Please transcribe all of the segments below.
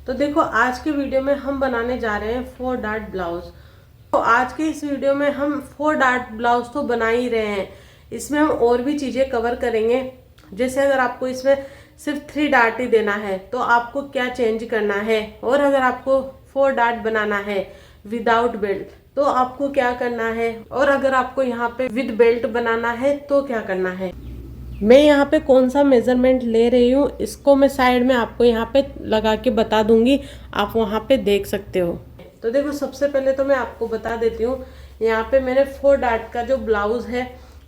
तो देखो आज के वीडियो में हम बनाने जा रहे हैं 4 डार्ट ब्लाउज। तो आज के इस वीडियो में हम 4 डार्ट ब्लाउज तो बना ही रहे हैं, इसमें हम और भी चीजें कवर करेंगे। जैसे अगर आपको इसमें सिर्फ 3 डार्ट ही देना है तो आपको क्या चेंज करना है, और अगर आपको 4 डार्ट बनाना है विदाउट बेल्ट तो आपको क्या करना है, और अगर आपको यहाँ पे विद बेल्ट बनाना है तो क्या करना है। मैं यहाँ पे कौन सा मेजरमेंट ले रही हूँ इसको मैं साइड में आपको यहाँ पे लगा के बता दूंगी, आप वहाँ पे देख सकते हो। तो देखो सबसे पहले तो मैं आपको बता देती हूँ, यहाँ पे मैंने 4 डार्ट का जो ब्लाउज है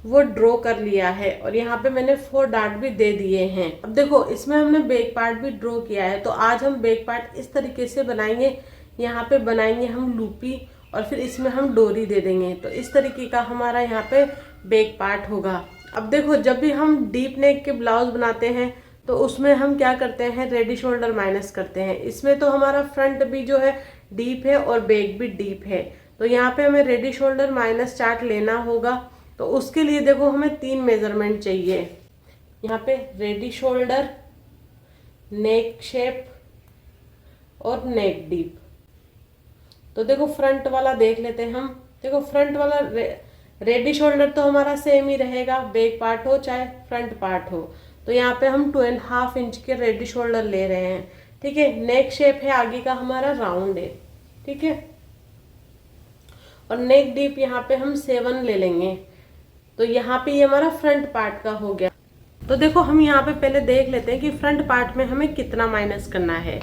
वो ड्रॉ कर लिया है और यहाँ पे मैंने 4 डार्ट भी दे दिए हैं। अब देखो इसमें हमने बैक पार्ट भी ड्रॉ किया है, तो आज हम बैक पार्ट इस तरीके से बनाएंगे। यहाँ पे बनाएंगे हम लूपी और फिर इसमें हम डोरी दे देंगे, तो इस तरीके का हमारा यहाँ पे बैक पार्ट होगा। अब देखो जब भी हम डीप नेक के ब्लाउज बनाते हैं तो उसमें हम क्या करते हैं, रेडी शोल्डर माइनस करते हैं। इसमें तो हमारा फ्रंट भी जो है डीप है और बैक भी डीप है, तो यहाँ पे हमें रेडी शोल्डर माइनस चार्ट लेना होगा। तो उसके लिए देखो हमें 3 मेजरमेंट चाहिए। यहाँ पे रेडी शोल्डर, नेक शेप और नेक डीप। तो देखो फ्रंट वाला देख लेते हैं हम। देखो फ्रंट वाला रेडी शोल्डर तो हमारा सेम ही रहेगा, बैक पार्ट हो चाहे फ्रंट पार्ट हो। तो यहाँ पे हम 2.5 इंच के रेडी शोल्डर ले रहे हैं, ठीक है। नेक शेप है आगे का हमारा राउंड है, ठीक है। और नेक डीप यहाँ पे हम 7 ले लेंगे। तो यहाँ पे ये हमारा फ्रंट पार्ट का हो गया। तो देखो हम यहाँ पे पहले देख लेते हैं कि फ्रंट पार्ट में हमें कितना माइनस करना है।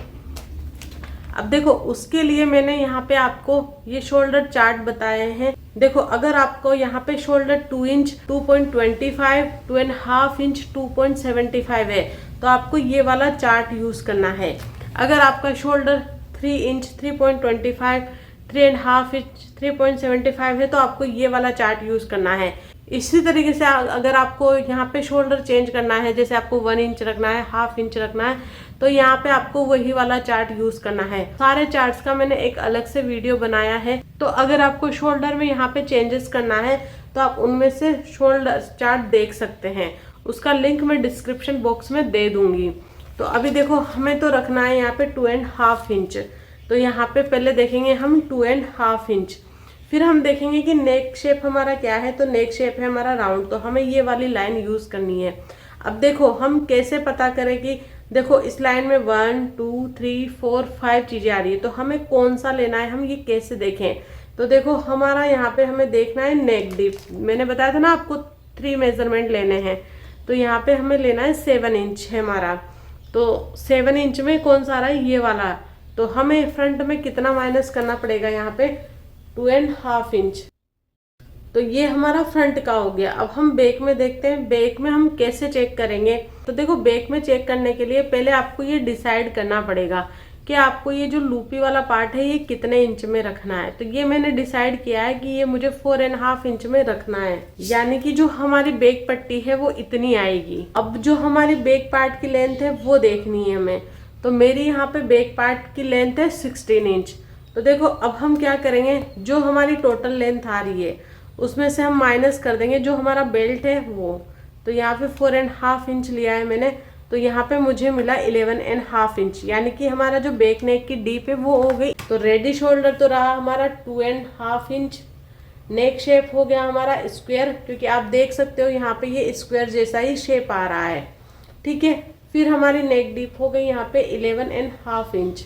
अब देखो उसके लिए मैंने यहाँ पे आपको ये शोल्डर चार्ट बताए हैं। देखो अगर आपको यहाँ पे शोल्डर 2 इंच 2.25, 2.5 इंच 2.75 है तो आपको ये वाला चार्ट यूज करना है। अगर आपका शोल्डर 3 इंच 3.25, 3.5 इंच 3.75 है तो आपको ये वाला चार्ट यूज करना है। इसी तरीके से अगर आपको यहाँ पे शोल्डर चेंज करना है, जैसे आपको 1 इंच रखना है, 1/2 इंच रखना है, तो यहाँ पे आपको वही वाला चार्ट यूज करना है। सारे चार्ट्स का मैंने एक अलग से वीडियो बनाया है, तो अगर आपको शोल्डर में यहाँ पे चेंजेस करना है तो आप उनमें से शोल्डर चार्ट देख सकते हैं। उसका लिंक मैं डिस्क्रिप्शन बॉक्स में दे दूंगी। तो अभी देखो हमें तो रखना है यहाँ पे 2.5 इंच। तो यहाँ पे पहले देखेंगे हम 2.5 इंच, फिर हम देखेंगे कि नेक शेप हमारा क्या है। तो नेक शेप है हमारा राउंड, तो हमें ये वाली लाइन यूज करनी है। अब देखो हम कैसे पता करें कि देखो इस लाइन में 1 2 3 4 5 चीजें आ रही है, तो हमें कौन सा लेना है, हम ये कैसे देखें। तो देखो हमारा यहाँ पे हमें देखना है नेक डीप। मैंने बताया था ना आपको 3 मेजरमेंट लेने हैं, तो यहाँ पे हमें लेना है 7 इंच है हमारा। तो 7 इंच में कौन सा आ रहा है, ये वाला। तो हमें फ्रंट में कितना माइनस करना पड़ेगा, यहाँ पे 2.5 इंच। तो ये हमारा फ्रंट का हो गया। अब हम बैक में देखते हैं, बैक में हम कैसे चेक करेंगे। तो देखो बैक में चेक करने के लिए पहले आपको ये डिसाइड करना पड़ेगा कि आपको ये जो लूपी वाला पार्ट है ये कितने इंच में रखना है। तो ये मैंने डिसाइड किया है कि ये मुझे 4.5 इंच में रखना है, यानी कि जो हमारी बैक पट्टी है वो इतनी आएगी। अब जो हमारी बैक पार्ट की लेंथ है वो देखनी है हमें। तो मेरी यहाँ पे बैक पार्ट की लेंथ है 16 इंच। तो देखो अब हम क्या करेंगे, जो हमारी टोटल लेंथ आ रही है उसमें से हम माइनस कर देंगे जो हमारा बेल्ट है वो। तो यहाँ पे 4.5 इंच लिया है मैंने, तो यहाँ पे मुझे मिला 11.5 इंच, यानी कि हमारा जो बैक नेक की डीप है वो हो गई। तो रेडी शोल्डर तो रहा हमारा 2.5 इंच। नेक शेप हो गया हमारा स्क्वायर, क्योंकि आप देख सकते हो यहाँ पे ये स्क्वायर जैसा ही शेप आ रहा है, ठीक है। फिर हमारी नेक डीप हो गई यहाँ पे 11.5 इंच।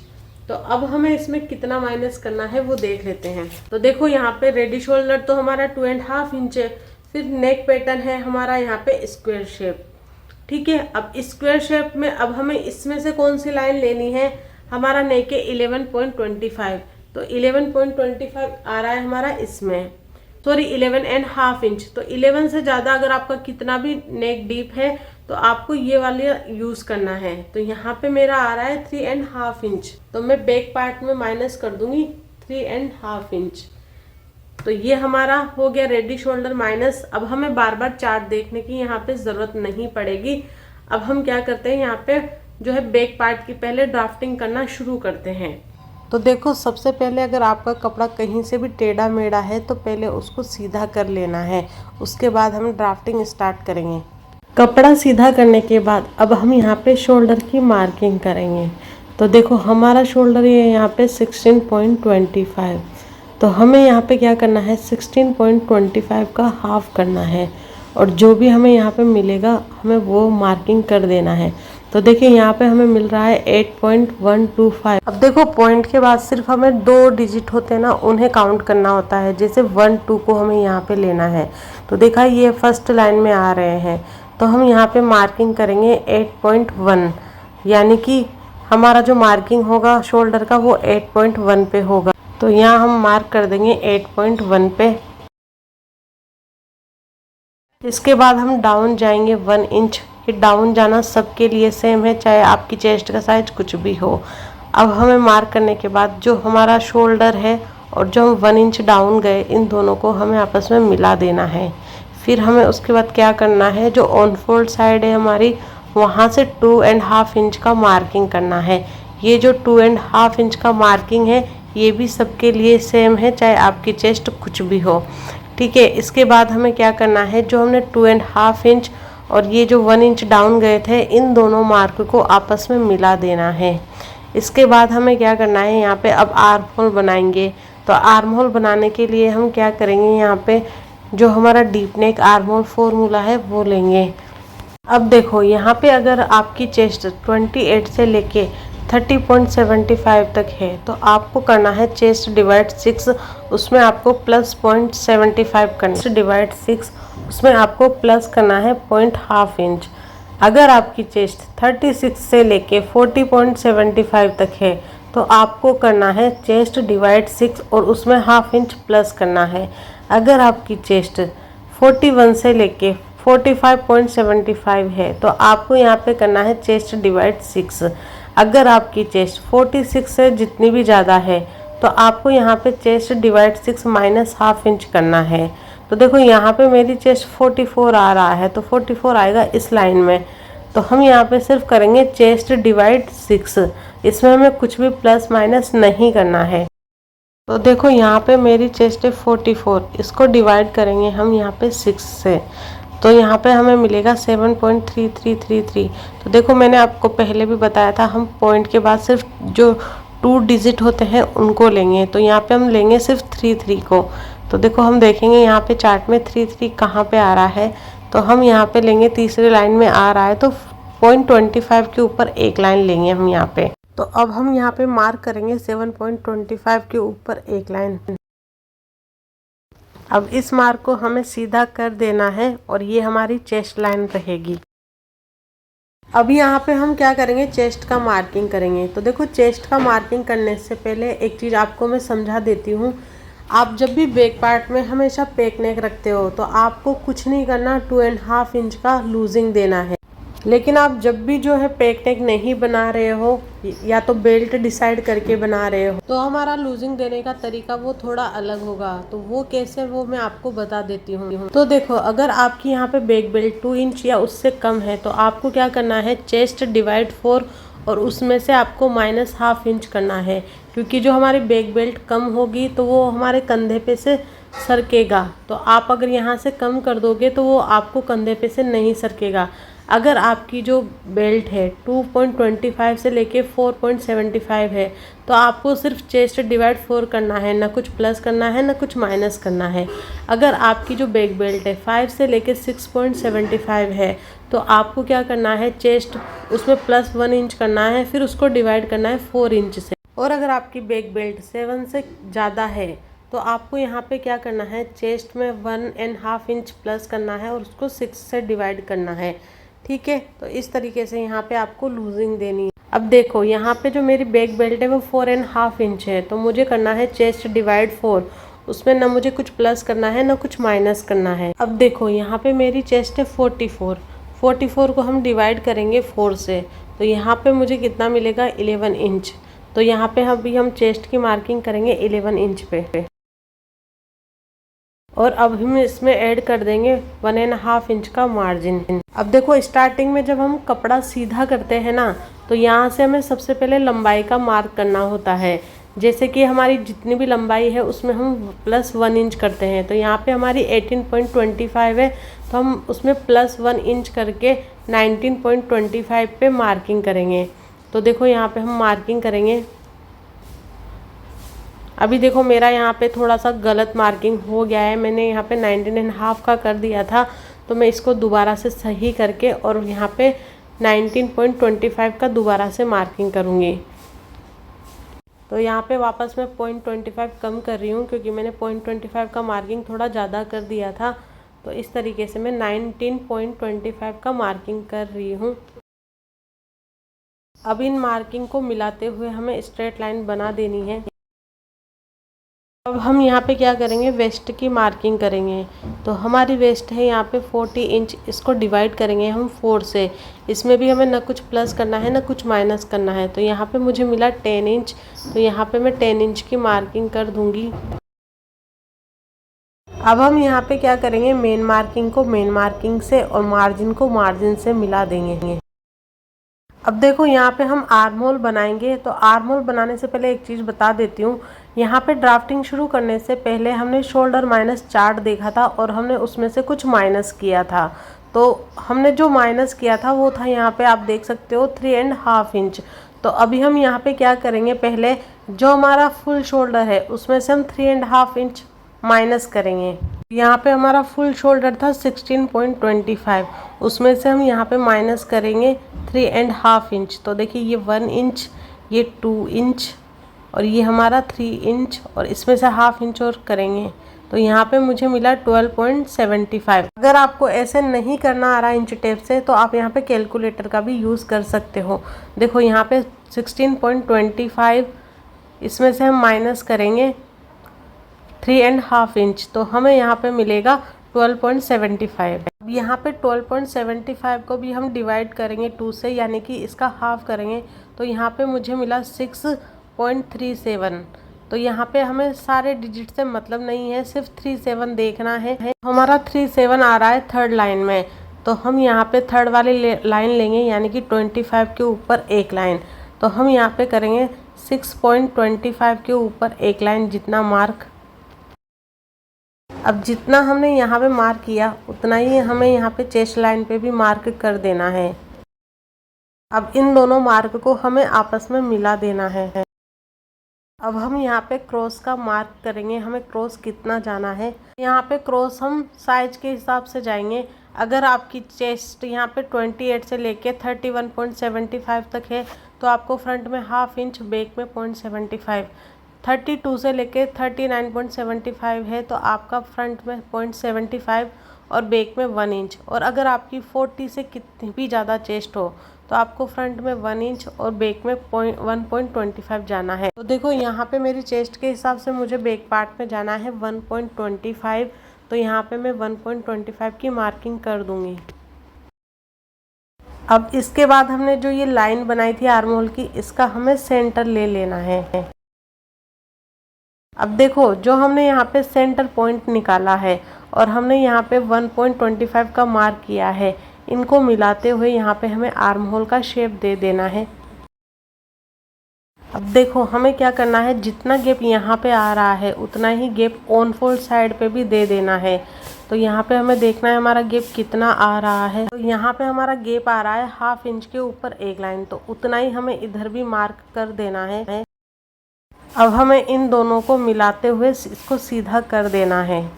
तो अब हमें इसमें कितना माइनस करना है वो देख लेते हैं। तो देखो यहाँ पे रेडी शोल्डर तो हमारा 2.5 इंच है। फिर नेक पैटर्न है हमारा यहाँ पे स्क्वायर शेप, ठीक है। अब स्क्वायर शेप में अब हमें इसमें से कौन सी लाइन लेनी है, हमारा नेक है 11.25। तो 11.25 आ रहा है हमारा इसमें, सॉरी 11.5 इंच। तो 11 से ज़्यादा अगर आपका कितना भी नेक डीप है तो आपको ये वाले यूज करना है। तो यहाँ पे मेरा आ रहा है 3.5 इंच, तो मैं बैक पार्ट में माइनस कर दूंगी 3.5 इंच। तो ये हमारा हो गया रेडी शोल्डर माइनस। अब हमें बार बार चार्ट देखने की यहाँ पे जरूरत नहीं पड़ेगी। अब हम क्या करते हैं, यहाँ पे जो है बैक पार्ट की पहले ड्राफ्टिंग करना शुरू करते हैं। तो देखो सबसे पहले अगर आपका कपड़ा कहीं से भी टेढ़ा मेढ़ा है तो पहले उसको सीधा कर लेना है, उसके बाद हम ड्राफ्टिंग स्टार्ट करेंगे। कपड़ा सीधा करने के बाद अब हम यहाँ पे शोल्डर की मार्किंग करेंगे। तो देखो हमारा शोल्डर ये यहाँ पे 16.25, तो हमें यहाँ पे क्या करना है 16.25 का हाफ करना है और जो भी हमें यहाँ पे मिलेगा हमें वो मार्किंग कर देना है। तो देखिए यहाँ पे हमें मिल रहा है 8.125। अब देखो पॉइंट के बाद सिर्फ हमें 2 डिजिट होते हैं ना, उन्हें काउंट करना होता है। जैसे 1 2 को हमें यहाँ पे लेना है, तो देखा ये फर्स्ट लाइन में आ रहे हैं, तो हम यहाँ पे मार्किंग करेंगे 8.1, यानी कि हमारा जो मार्किंग होगा शोल्डर का वो 8.1 पे होगा। तो यहाँ हम मार्क कर देंगे 8.1 पे। इसके बाद हम डाउन जाएंगे 1 इंच। ये डाउन जाना सबके लिए सेम है, चाहे आपकी चेस्ट का साइज कुछ भी हो। अब हमें मार्क करने के बाद जो हमारा शोल्डर है और जो हम 1 इंच डाउन गए, इन दोनों को हमें आपस में मिला देना है। फिर हमें उसके बाद क्या करना है, जो ऑन फोल्ड साइड है हमारी, वहाँ से 2.5 इंच का मार्किंग करना है। ये जो 2.5 इंच का मार्किंग है ये भी सबके लिए सेम है, चाहे आपकी चेस्ट कुछ भी हो। ठीक है, इसके बाद हमें क्या करना है, जो हमने 2.5 इंच और ये जो 1 इंच डाउन गए थे, इन दोनों मार्क को आपस में मिला देना है। इसके बाद हमें क्या करना है, यहाँ पे अब आर्म होल बनाएंगे। तो आर्म होल बनाने के लिए हम क्या करेंगे, यहाँ पे जो हमारा deep neck arm hole formula है वो लेंगे। अब देखो यहाँ पे अगर आपकी चेस्ट 28 से लेके 30.75 तक है, तो आपको करना है चेस्ट डिवाइड 6, उसमें आपको प्लस 0.75 करना है। डिवाइड 6 उसमें आपको प्लस करना है 0.5 इंच। अगर आपकी चेस्ट 36 से लेके 40.75 तक है, तो आपको करना है चेस्ट डिवाइड 6 और उसमें हाफ इंच प्लस करना है। अगर आपकी चेस्ट 41 से लेके 45.75 है, तो आपको यहाँ पे करना है चेस्ट डिवाइड 6। अगर आपकी चेस्ट 46 से जितनी भी ज़्यादा है, तो आपको यहाँ पे chest divide 6 minus half inch करना है। तो देखो यहाँ पे मेरी चेस्ट 44 आ रहा है, तो 44 आएगा इस लाइन में, तो हम यहाँ पे सिर्फ करेंगे चेस्ट डिवाइड 6। इसमें हमें कुछ भी प्लस माइनस नहीं करना है। तो देखो यहाँ पे मेरी चेस्ट है 44, इसको डिवाइड करेंगे हम यहाँ पे 6 से, तो यहाँ पे हमें मिलेगा 7.3333। तो देखो मैंने आपको पहले भी बताया था, हम पॉइंट के बाद सिर्फ जो 2 डिजिट होते हैं उनको लेंगे। तो यहाँ पे हम लेंगे सिर्फ 33 को। तो देखो हम देखेंगे यहाँ पे चार्ट में 33 कहाँ पे आ रहा है, तो हम यहाँ पे लेंगे तीसरी लाइन में आ रहा है, तो 0.25 के ऊपर एक लाइन लेंगे हम यहाँ पे। तो अब हम यहाँ पे मार्क करेंगे 7.25 के ऊपर एक लाइन। अब इस मार्क को हमें सीधा कर देना है और ये हमारी चेस्ट लाइन रहेगी। अब यहाँ पे हम क्या करेंगे, चेस्ट का मार्किंग करेंगे। तो देखो चेस्ट का मार्किंग करने से पहले एक चीज़ आपको मैं समझा देती हूँ। आप जब भी बैक पार्ट में हमेशा पेक नेक रखते हो, तो आपको कुछ नहीं करना, 2.5 इंच का लूजिंग देना है। लेकिन आप जब भी जो है पेक नेक नहीं बना रहे हो, या तो बेल्ट डिसाइड करके बना रहे हो, तो हमारा लूजिंग देने का तरीका वो थोड़ा अलग होगा। तो वो कैसे, वो मैं आपको बता देती हूँ। तो देखो अगर आपकी यहाँ पे बैक बेल्ट 2 इंच या उससे कम है, तो आपको क्या करना है, चेस्ट डिवाइड 4 और उसमें से आपको माइनस हाफ इंच करना है। क्योंकि जो हमारी बैक बेल्ट कम होगी तो वो हमारे कंधे पे से सरकेगा। तो आप अगर यहाँ से कम कर दोगे तो वो आपको कंधे पे से नहीं सरकेगा। अगर आपकी जो बेल्ट है 2.25 से लेके 4.75 है, तो आपको सिर्फ चेस्ट डिवाइड 4 करना है, ना कुछ प्लस करना है ना कुछ माइनस करना है। अगर आपकी जो बैक बेल्ट है 5 से लेके 6.75 है, तो आपको क्या करना है, चेस्ट उसमें प्लस 1 इंच करना है, फिर उसको डिवाइड करना है 4 इंच से। और अगर आपकी बैक बेल्ट 7 से ज़्यादा है, तो आपको यहाँ पे क्या करना है, चेस्ट में 1.5 इंच प्लस करना है और उसको 6 से डिवाइड करना है। ठीक है, तो इस तरीके से यहाँ पे आपको लूजिंग देनी है। अब देखो यहाँ पे जो मेरी बैक बेल्ट है वो 4.5 इंच है, तो मुझे करना है चेस्ट डिवाइड 4। उसमें ना मुझे कुछ प्लस करना है ना कुछ माइनस करना है। अब देखो यहाँ पे मेरी चेस्ट है 44 को हम डिवाइड करेंगे 4 से, तो यहाँ पे मुझे कितना मिलेगा, 11 इंच। तो यहाँ पे अभी हम चेस्ट की मार्किंग करेंगे 11 इंच पे, और अब हम इसमें ऐड कर देंगे 1.5 इंच का मार्जिन। अब देखो स्टार्टिंग में जब हम कपड़ा सीधा करते हैं ना, तो यहाँ से हमें सबसे पहले लंबाई का मार्क करना होता है। जैसे कि हमारी जितनी भी लंबाई है उसमें हम प्लस 1 इंच करते हैं, तो यहाँ पे हमारी 18.25 है, तो हम उसमें प्लस 1 इंच करके 19.25 पे मार्किंग करेंगे। तो देखो यहाँ पे हम मार्किंग करेंगे। अभी देखो मेरा यहाँ पे थोड़ा सा गलत मार्किंग हो गया है, मैंने यहाँ पे 19.5 का कर दिया था, तो मैं इसको दोबारा से सही करके और यहाँ पे 19.25 का दोबारा से मार्किंग करूँगी। तो यहाँ पे वापस मैं 0.25 कम कर रही हूँ क्योंकि मैंने 0.25 का मार्किंग थोड़ा ज़्यादा कर दिया था। तो इस तरीके से मैं 19.25 का मार्किंग कर रही हूँ। अब इन मार्किंग को मिलाते हुए हमें स्ट्रेट लाइन बना देनी है। अब हम यहाँ पे क्या करेंगे, वेस्ट की मार्किंग करेंगे। तो हमारी वेस्ट है यहाँ पे 40 इंच, इसको डिवाइड करेंगे हम 4 से। इसमें भी हमें ना कुछ प्लस करना है ना कुछ माइनस करना है। तो यहाँ पे मुझे मिला 10 इंच, तो यहाँ पे मैं 10 इंच की मार्किंग कर दूँगी। अब हम यहाँ पे क्या करेंगे, मेन मार्किंग को मेन मार्किंग से और मार्जिन को मार्जिन से मिला देंगे। अब देखो यहाँ पे हम आर्म होल बनाएंगे। तो आर्म होल बनाने से पहले एक चीज़ बता देती हूँ। यहाँ पे ड्राफ्टिंग शुरू करने से पहले हमने शोल्डर माइनस चार्ट देखा था और हमने उसमें से कुछ माइनस किया था। तो हमने जो माइनस किया था वो था यहाँ पे आप देख सकते हो 3.5 इंच। तो अभी हम यहाँ पे क्या करेंगे, पहले जो हमारा फुल शोल्डर है उसमें से हम 3.5 इंच माइनस करेंगे। यहाँ पे हमारा फुल शोल्डर था 16.25, उसमें से हम यहाँ पे माइनस करेंगे 3.5 इंच। तो देखिए ये 1 इंच, ये 2 इंच और ये हमारा 3 इंच और इसमें से हाफ इंच और करेंगे। तो यहाँ पे मुझे मिला 12.75। अगर आपको ऐसे नहीं करना आ रहा इंच टेप से तो आप यहाँ पे कैलकुलेटर का भी यूज़ कर सकते हो। देखो यहाँ पे 16.25, इसमें से हम माइनस करेंगे 3.5 इंच, तो हमें यहाँ पे मिलेगा 12.75। अब यहाँ पे 12.75 को भी हम डिवाइड करेंगे 2 से, यानी कि इसका हाफ करेंगे। तो यहाँ पे मुझे मिला 6.37। तो यहाँ पे हमें सारे डिजिट से मतलब नहीं है, सिर्फ 37 देखना है। हमारा 37 आ रहा है थर्ड लाइन में, तो हम यहाँ पे थर्ड वाली लाइन लेंगे, यानी कि 25 के ऊपर एक लाइन। तो हम यहाँ पे करेंगे 6.25 के ऊपर एक लाइन जितना मार्क। अब जितना हमने यहाँ पे मार्क किया उतना ही हमें यहाँ पे चेस्ट लाइन पे भी मार्क कर देना है। अब इन दोनों मार्क को हमें आपस में मिला देना है। अब हम यहाँ पे क्रॉस का मार्क करेंगे, हमें क्रॉस कितना जाना है। यहाँ पे क्रॉस हम साइज के हिसाब से जाएंगे। अगर आपकी चेस्ट यहाँ पे 28 से लेके 31.75 तक है तो आपको फ्रंट में हाफ इंच, बैक में 0.75। 32 से लेके 39.75 है तो आपका फ्रंट में 0.75 और बैक में 1 इंच। और अगर आपकी 40 से कितनी भी ज़्यादा चेस्ट हो तो आपको फ्रंट में 1 इंच और बैक में 1.25 जाना है। तो देखो यहाँ पे मेरी चेस्ट के हिसाब से मुझे बैक पार्ट में जाना है 1.25। तो यहाँ पे मैं 1.25 की मार्किंग कर दूँगी। अब इसके बाद हमने जो ये लाइन बनाई थी आर्म होल की, इसका हमें सेंटर ले लेना है। अब देखो जो हमने यहाँ पे सेंटर पॉइंट निकाला है और हमने यहाँ पे 1.25 का मार्क किया है, इनको मिलाते हुए यहाँ पे हमें आर्म होल का शेप दे देना है। अब देखो हमें क्या करना है, जितना गैप यहाँ पे आ रहा है उतना ही गैप ऑन फोल्ड साइड पे भी दे देना है। तो यहाँ पे हमें देखना है हमारा गैप कितना आ रहा है। तो यहाँ पे हमारा गैप आ रहा है हाफ इंच के ऊपर एक लाइन, तो उतना ही हमें इधर भी मार्क कर देना है। अब हमें इन दोनों को मिलाते हुए इसको सीधा कर देना है।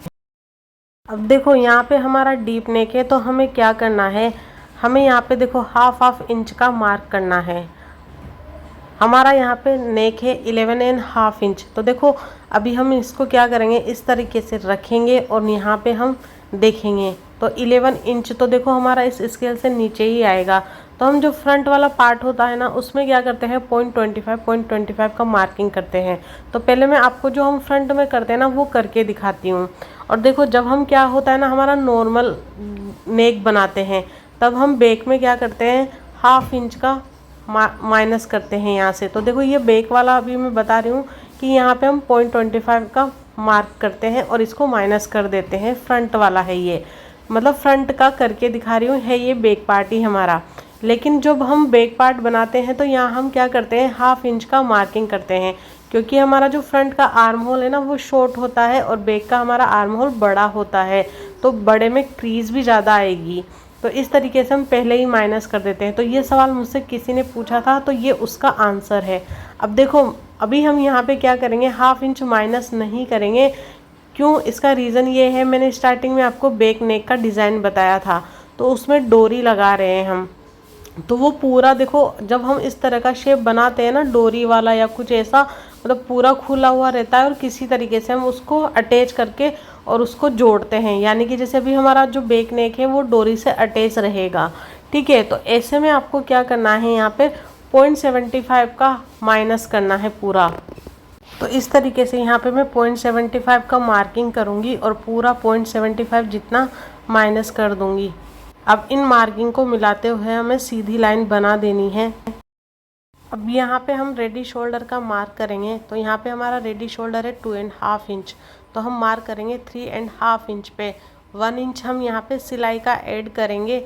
अब देखो यहाँ पे हमारा डीप नेक है, तो हमें क्या करना है, हमें यहाँ पे देखो हाफ इंच का मार्क करना है। हमारा यहाँ पे नेक है 11.5 इंच। तो देखो अभी हम इसको क्या करेंगे, इस तरीके से रखेंगे और यहाँ पे हम देखेंगे तो 11 इंच तो देखो हमारा इस स्केल से नीचे ही आएगा। तो हम जो फ्रंट वाला पार्ट होता है ना उसमें क्या करते हैं 0.25 का मार्किंग करते हैं। तो पहले मैं आपको जो हम फ्रंट में करते हैं ना वो करके दिखाती हूँ। और देखो जब हम क्या होता है ना हमारा नॉर्मल नेक बनाते हैं तब हम बैक में क्या करते हैं हाफ इंच का माइनस करते हैं यहाँ से। तो देखो ये बैक वाला अभी मैं बता रही हूँ कि यहाँ पे हम 0.25 का मार्क करते हैं और इसको माइनस कर देते हैं। फ्रंट वाला है ये, मतलब फ्रंट का करके दिखा रही हूँ, है ये बैक पार्ट ही हमारा। लेकिन जब हम बैक पार्ट बनाते हैं तो यहाँ हम क्या करते हैं हाफ इंच का मार्किंग करते हैं, क्योंकि हमारा जो फ्रंट का आर्म होल है ना वो शॉर्ट होता है और बैक का हमारा आर्म होल बड़ा होता है, तो बड़े में क्रीज भी ज़्यादा आएगी। तो इस तरीके से हम पहले ही माइनस कर देते हैं। तो ये सवाल मुझसे किसी ने पूछा था, तो ये उसका आंसर है। अब देखो अभी हम यहाँ पे क्या करेंगे, हाफ इंच माइनस नहीं करेंगे। क्यों, इसका रीज़न ये है, मैंने स्टार्टिंग में आपको बैक नेक का डिज़ाइन बताया था, तो उसमें डोरी लगा रहे हैं हम। तो वो पूरा देखो, जब हम इस तरह का शेप बनाते हैं ना डोरी वाला या कुछ ऐसा, मतलब पूरा खुला हुआ रहता है और किसी तरीके से हम उसको अटैच करके और उसको जोड़ते हैं, यानी कि जैसे अभी हमारा जो बैक नेक है वो डोरी से अटैच रहेगा। ठीक है, तो ऐसे में आपको क्या करना है, यहाँ पे 0.75 का माइनस करना है पूरा। तो इस तरीके से यहाँ पे मैं 0.75 का मार्किंग करूँगी और पूरा 0.75 जितना माइनस कर दूँगी। अब इन मार्किंग को मिलाते हुए हमें सीधी लाइन बना देनी है। अब यहाँ पे हम रेडी शोल्डर का मार्क करेंगे। तो यहाँ पे हमारा रेडी शोल्डर है 2.5 इंच, तो हम मार्क करेंगे 3.5 इंच पे। 1 इंच हम यहाँ पे सिलाई का ऐड करेंगे।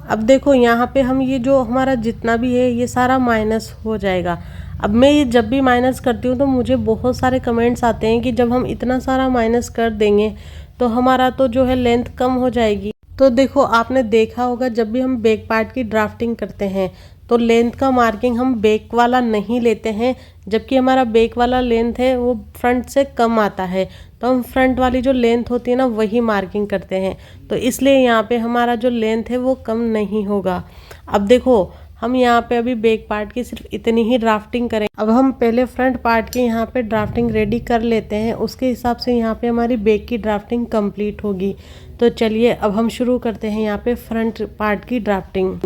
अब देखो यहाँ पे हम ये जो हमारा जितना भी है ये सारा माइनस हो जाएगा। अब मैं ये जब भी माइनस करती हूँ तो मुझे बहुत सारे कमेंट्स आते हैं कि जब हम इतना सारा माइनस कर देंगे तो हमारा तो जो है लेंथ कम हो जाएगी। तो देखो आपने देखा होगा, जब भी हम बैक पार्ट की ड्राफ्टिंग करते हैं तो लेंथ का मार्किंग हम बैक वाला नहीं लेते हैं, जबकि हमारा बैक वाला लेंथ है वो फ्रंट से कम आता है, तो हम फ्रंट वाली जो लेंथ होती है ना वही मार्किंग करते हैं। तो इसलिए यहाँ पे हमारा जो लेंथ है वो कम नहीं होगा। अब देखो हम यहाँ पे अभी बैक पार्ट की सिर्फ इतनी ही ड्राफ्टिंग करें। अब हम पहले फ्रंट पार्ट की यहाँ पे ड्राफ्टिंग रेडी कर लेते हैं, उसके हिसाब से यहाँ पे हमारी बैक की ड्राफ्टिंग कंप्लीट होगी। तो चलिए अब हम शुरू करते हैं यहाँ पे फ्रंट पार्ट की ड्राफ्टिंग।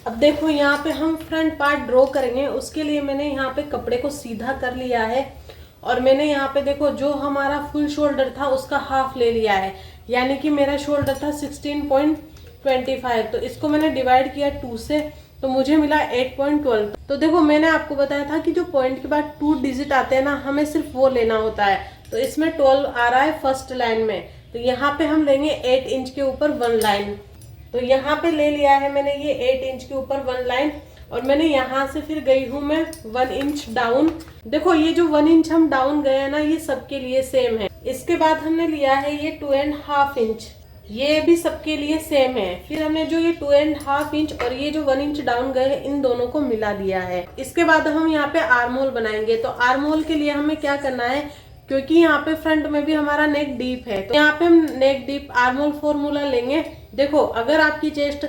अब देखो यहाँ पे हम फ्रंट पार्ट ड्रॉ करेंगे, उसके लिए मैंने यहाँ पे कपड़े को सीधा कर लिया है और मैंने यहाँ पे देखो जो हमारा फुल शोल्डर था उसका हाफ ले लिया है, यानी कि मेरा शोल्डर था 16.25, तो इसको मैंने डिवाइड किया 2 से, तो मुझे मिला 8.12। तो देखो मैंने आपको बताया था कि जो पॉइंट के बाद 2 डिजिट आते हैं ना, हमें सिर्फ वो लेना होता है। तो इसमें 12 आ रहा है फर्स्ट लाइन में, तो यहाँ पे हम लेंगे 8 इंच के ऊपर 1 लाइन। तो यहाँ पे ले लिया है मैंने ये 8 इंच के ऊपर 1 लाइन, और मैंने यहाँ से फिर गई हूँ मैं 1 इंच डाउन। देखो ये जो 1 इंच हम डाउन गए हैं ना, ये सबके लिए सेम है। इसके बाद हमने लिया है ये 2.5 इंच, ये भी सबके लिए सेम है। फिर हमने जो ये 2.5 इंच और ये जो 1 इंच डाउन गए हैं, इन दोनों को मिला दिया है। इसके बाद हम यहाँ पे आर्म होल बनाएंगे। तो आर्म होल के लिए हमें क्या करना है, क्योंकि यहाँ पे फ्रंट में भी हमारा नेक डीप है, तो यहाँ पे हम नेक डीप आर्म होल फॉर्मूला लेंगे। देखो अगर आपकी चेस्ट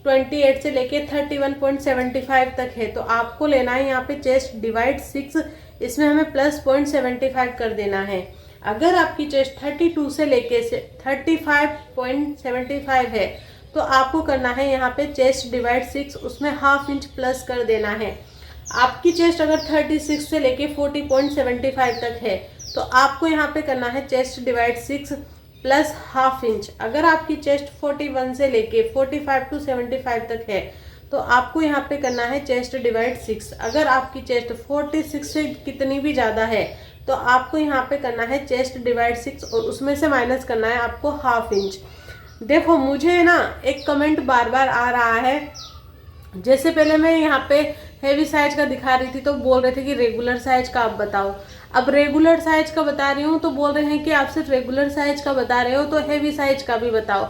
28 से लेके 31.75 तक है, तो आपको लेना है यहाँ पे चेस्ट डिवाइड 6, इसमें हमें प्लस 0.75 कर देना है। अगर आपकी चेस्ट 32 से लेके 35.75 है, तो आपको करना है यहाँ पे चेस्ट डिवाइड 6, उसमें हाफ इंच प्लस कर देना है। आपकी चेस्ट अगर 36 से लेके 40.75 तक है, तो आपको यहाँ पे करना है chest divide 6 plus half inch. अगर आपकी चेस्ट 41 से लेके 45 to 75 तक है, तो आपको यहाँ पे करना है चेस्ट डिवाइड 6। अगर आपकी चेस्ट 46 से कितनी भी ज़्यादा है, तो आपको यहाँ पे करना है चेस्ट डिवाइड 6 और उसमें से माइनस करना है आपको हाफ इंच। देखो मुझे ना एक कमेंट बार बार आ रहा है, जैसे पहले मैं यहाँ पे हैवी साइज का दिखा रही थी तो बोल रहे थे कि रेगुलर साइज का आप बताओ। अब रेगुलर साइज का बता रही हूँ तो बोल रहे हैं कि आप सिर्फ रेगुलर साइज का बता रहे हो, तो हैवी साइज का भी बताओ।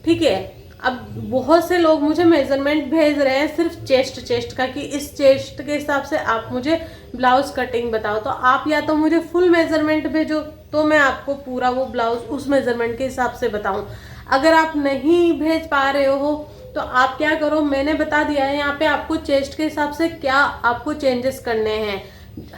ठीक है, अब बहुत से लोग मुझे मेजरमेंट भेज रहे हैं सिर्फ चेस्ट का, कि इस चेस्ट के हिसाब से आप मुझे ब्लाउज कटिंग बताओ। तो आप या तो मुझे फुल मेजरमेंट भेजो, तो मैं आपको पूरा वो ब्लाउज उस मेजरमेंट के हिसाब से बताऊं। अगर आप नहीं भेज पा रहे हो तो आप क्या करो, मैंने बता दिया है यहाँ पे आपको चेस्ट के हिसाब से क्या आपको चेंजेस करने हैं।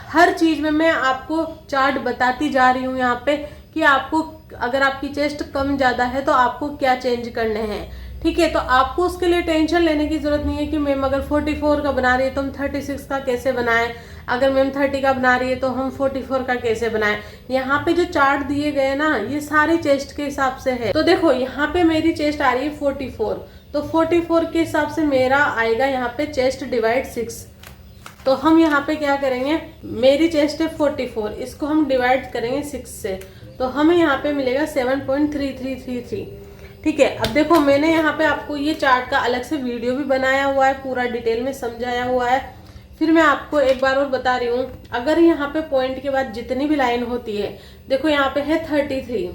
हर चीज में मैं आपको चार्ट बताती जा रही हूँ यहाँ पे, कि आपको अगर आपकी चेस्ट कम ज्यादा है तो आपको क्या चेंज करने हैं। ठीक है, तो आपको उसके लिए टेंशन लेने की जरूरत नहीं है कि मैम अगर 44 का बना रही है तो हम 36 का कैसे बनाएं, अगर मैम 30 का बना रही है तो हम 44 का कैसे बनाएं। यहाँ पे जो चार्ट दिए गए ना, ये सारे चेस्ट के हिसाब से है। तो देखो यहाँ पे मेरी चेस्ट आ रही है 44, तो 44 के हिसाब से मेरा आएगा यहाँ पे चेस्ट डिवाइड 6। तो हम यहाँ पे क्या करेंगे, मेरी चेस्ट है 44, इसको हम डिवाइड करेंगे 6 से, तो हमें यहाँ पे मिलेगा 7.3333। ठीक है, अब देखो मैंने यहाँ पे आपको ये चार्ट का अलग से वीडियो भी बनाया हुआ है, पूरा डिटेल में समझाया हुआ है। फिर मैं आपको एक बार और बता रही हूँ, अगर यहाँ पे पॉइंट के बाद जितनी भी लाइन होती है, देखो यहाँ पे है 33,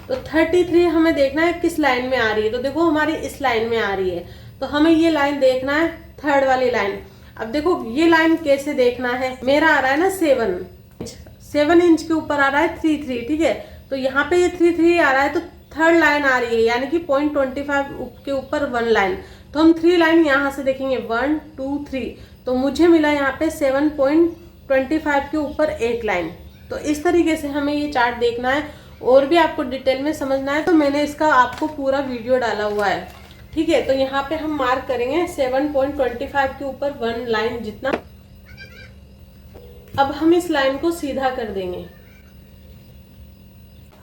तो 33 हमें देखना है किस लाइन में आ रही है। तो देखो हमारी इस लाइन में आ रही है, तो हमें ये लाइन देखना है, थर्ड वाली लाइन। अब देखो ये लाइन कैसे देखना है, मेरा आ रहा है ना 7 इंच के ऊपर आ रहा है 33, ठीक है। तो यहाँ पे ये 33 आ रहा है, तो थर्ड लाइन आ रही है, यानी कि 0.25 के ऊपर 1 लाइन। तो हम 3 लाइन यहाँ से देखेंगे, 1 2 3, तो मुझे मिला यहाँ पे 7.25 के ऊपर 8 लाइन। तो इस तरीके से हमें ये चार्ट देखना है। और भी आपको डिटेल में समझना है तो मैंने इसका आपको पूरा वीडियो डाला हुआ है, ठीक है। तो यहाँ पे हम मार्क करेंगे 7.25 के ऊपर 1 लाइन जितना। अब हम इस लाइन को सीधा कर देंगे।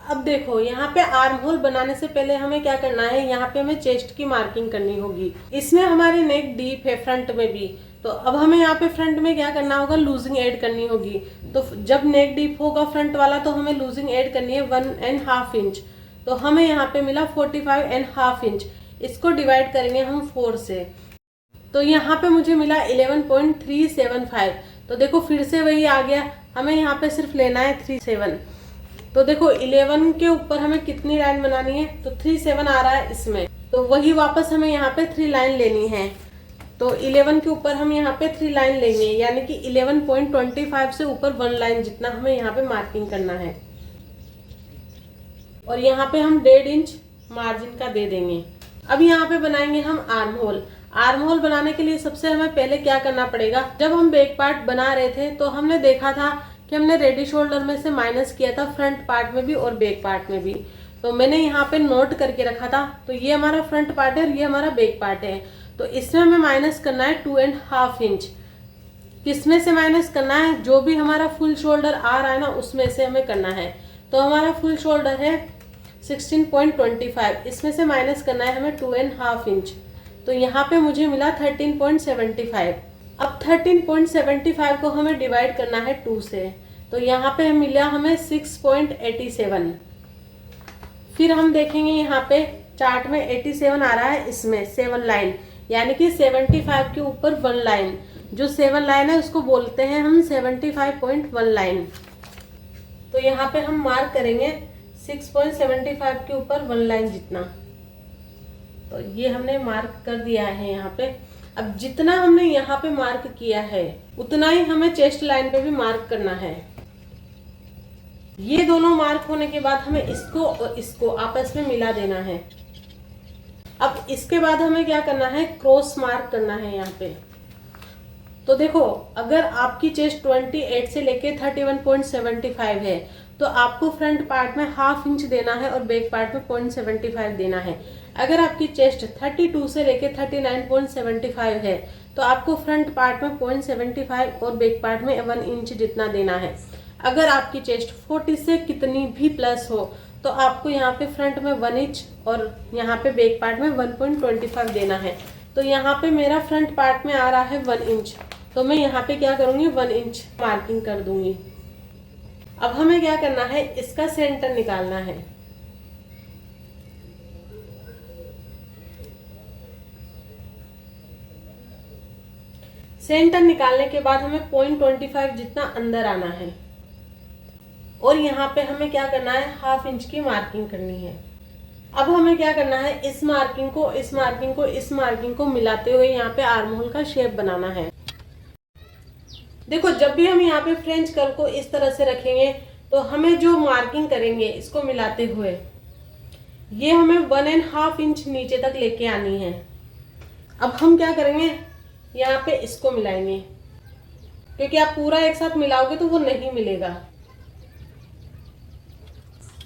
अब देखो यहाँ पे आर्म होल बनाने से पहले हमें क्या करना है, यहाँ पे हमें चेस्ट की मार्किंग करनी होगी। इसमें हमारी नेक डीप है फ्रंट में भी, तो अब हमें यहाँ पे फ्रंट में क्या करना होगा, लूजिंग ऐड करनी होगी। तो जब नेक डीप होगा फ्रंट वाला तो हमें लूजिंग ऐड करनी है 1.5 इंच। तो हमें यहाँ पे मिला 45.5 इंच। इसको डिवाइड करेंगे हम 4 से, तो यहाँ पे मुझे मिला 11.375। तो देखो फिर से वही आ गया, हमें यहाँ पे सिर्फ लेना है 37। तो देखो 11 के ऊपर हमें कितनी लाइन बनानी है, तो 37 आ रहा है इसमें, तो वही वापस हमें यहाँ पे 3 लाइन लेनी है। तो 11 के ऊपर हम यहाँ पे 3 लाइन लेंगे, यानी कि 11.25 से ऊपर 1 लाइन जितना हमें यहाँ पे मार्किंग करना है। और यहाँ पे हम 1.5 इंच मार्जिन का दे देंगे। अब यहाँ पे बनाएंगे हम आर्म होल। आर्म होल बनाने के लिए सबसे हमें पहले क्या करना पड़ेगा, जब हम बैक पार्ट बना रहे थे तो हमने देखा था कि हमने रेडी शोल्डर में से माइनस किया था फ्रंट पार्ट में भी और बैक पार्ट में भी। तो मैंने यहाँ पे नोट करके रखा था। तो ये हमारा फ्रंट पार्ट है और ये हमारा बैक पार्ट है। तो इसमें हमें माइनस करना है 2.5 इंच। किसमें से माइनस करना है, जो भी हमारा फुल शोल्डर आ रहा है ना उसमें से हमें करना है। तो हमारा फुल शोल्डर है 16.25, इसमें से माइनस करना है हमें 2.5 इंच। तो यहाँ पे मुझे मिला 13.75। अब 13.75 को हमें डिवाइड करना है 2 से, तो यहाँ पे मिला हमें 6.87। फिर हम देखेंगे यहाँ पे चार्ट में 87 आ रहा है, इसमें 7 लाइन, यानी कि 75 के ऊपर 1 लाइन। जो 7 लाइन है उसको बोलते हैं हम 75.1 लाइन। तो यहाँ पे हम मार्क करेंगे 6.75 के ऊपर 1 लाइन जितना। तो ये हमने मार्क कर दिया है यहाँ पे। अब जितना हमने यहाँ पे मार्क किया है उतना ही हमें चेस्ट लाइन पे भी मार्क करना है। ये दोनों मार्क होने के बाद हमें इसको और इसको आपस में मिला देना है। अब इसके बाद हमें क्या करना है, क्रॉस मार्क करना है यहाँ पे। तो देखो अगर आपकी चेस्ट 28 से लेके 31.75 है तो आपको फ्रंट पार्ट में 1/2 इंच देना है और बैक पार्ट में 0.75 देना है। अगर आपकी चेस्ट 32 से लेके 39.75 है तो आपको फ्रंट पार्ट में 0.75 और बैक पार्ट में 1 इंच जितना देना है। अगर आपकी चेस्ट 40 से कितनी भी प्लस हो तो आपको यहाँ पे फ्रंट में 1 इंच और यहाँ पे बैक पार्ट में 1.25 देना है। तो यहाँ पे मेरा फ्रंट पार्ट में आ रहा है 1 इंच, तो मैं यहाँ पे क्या करूँगी 1 इंच मार्किंग कर दूंगी। अब हमें क्या करना है, इसका सेंटर निकालना है। सेंटर निकालने के बाद हमें 0.25 जितना अंदर आना है और यहाँ पे हमें क्या करना है, 1/2 इंच की मार्किंग करनी है। अब हमें क्या करना है, इस मार्किंग को इस मार्किंग को इस मार्किंग को मिलाते हुए यहाँ पे आर्म होल का शेप बनाना है। देखो जब भी हम यहाँ पे फ्रेंच कर्व को इस तरह से रखेंगे तो हमें जो मार्किंग करेंगे इसको मिलाते हुए ये हमें 1.5 इंच नीचे तक लेके आनी है। अब हम क्या करेंगे, यहाँ पे इसको मिलाएंगे, क्योंकि आप पूरा एक साथ मिलाओगे तो वो नहीं मिलेगा।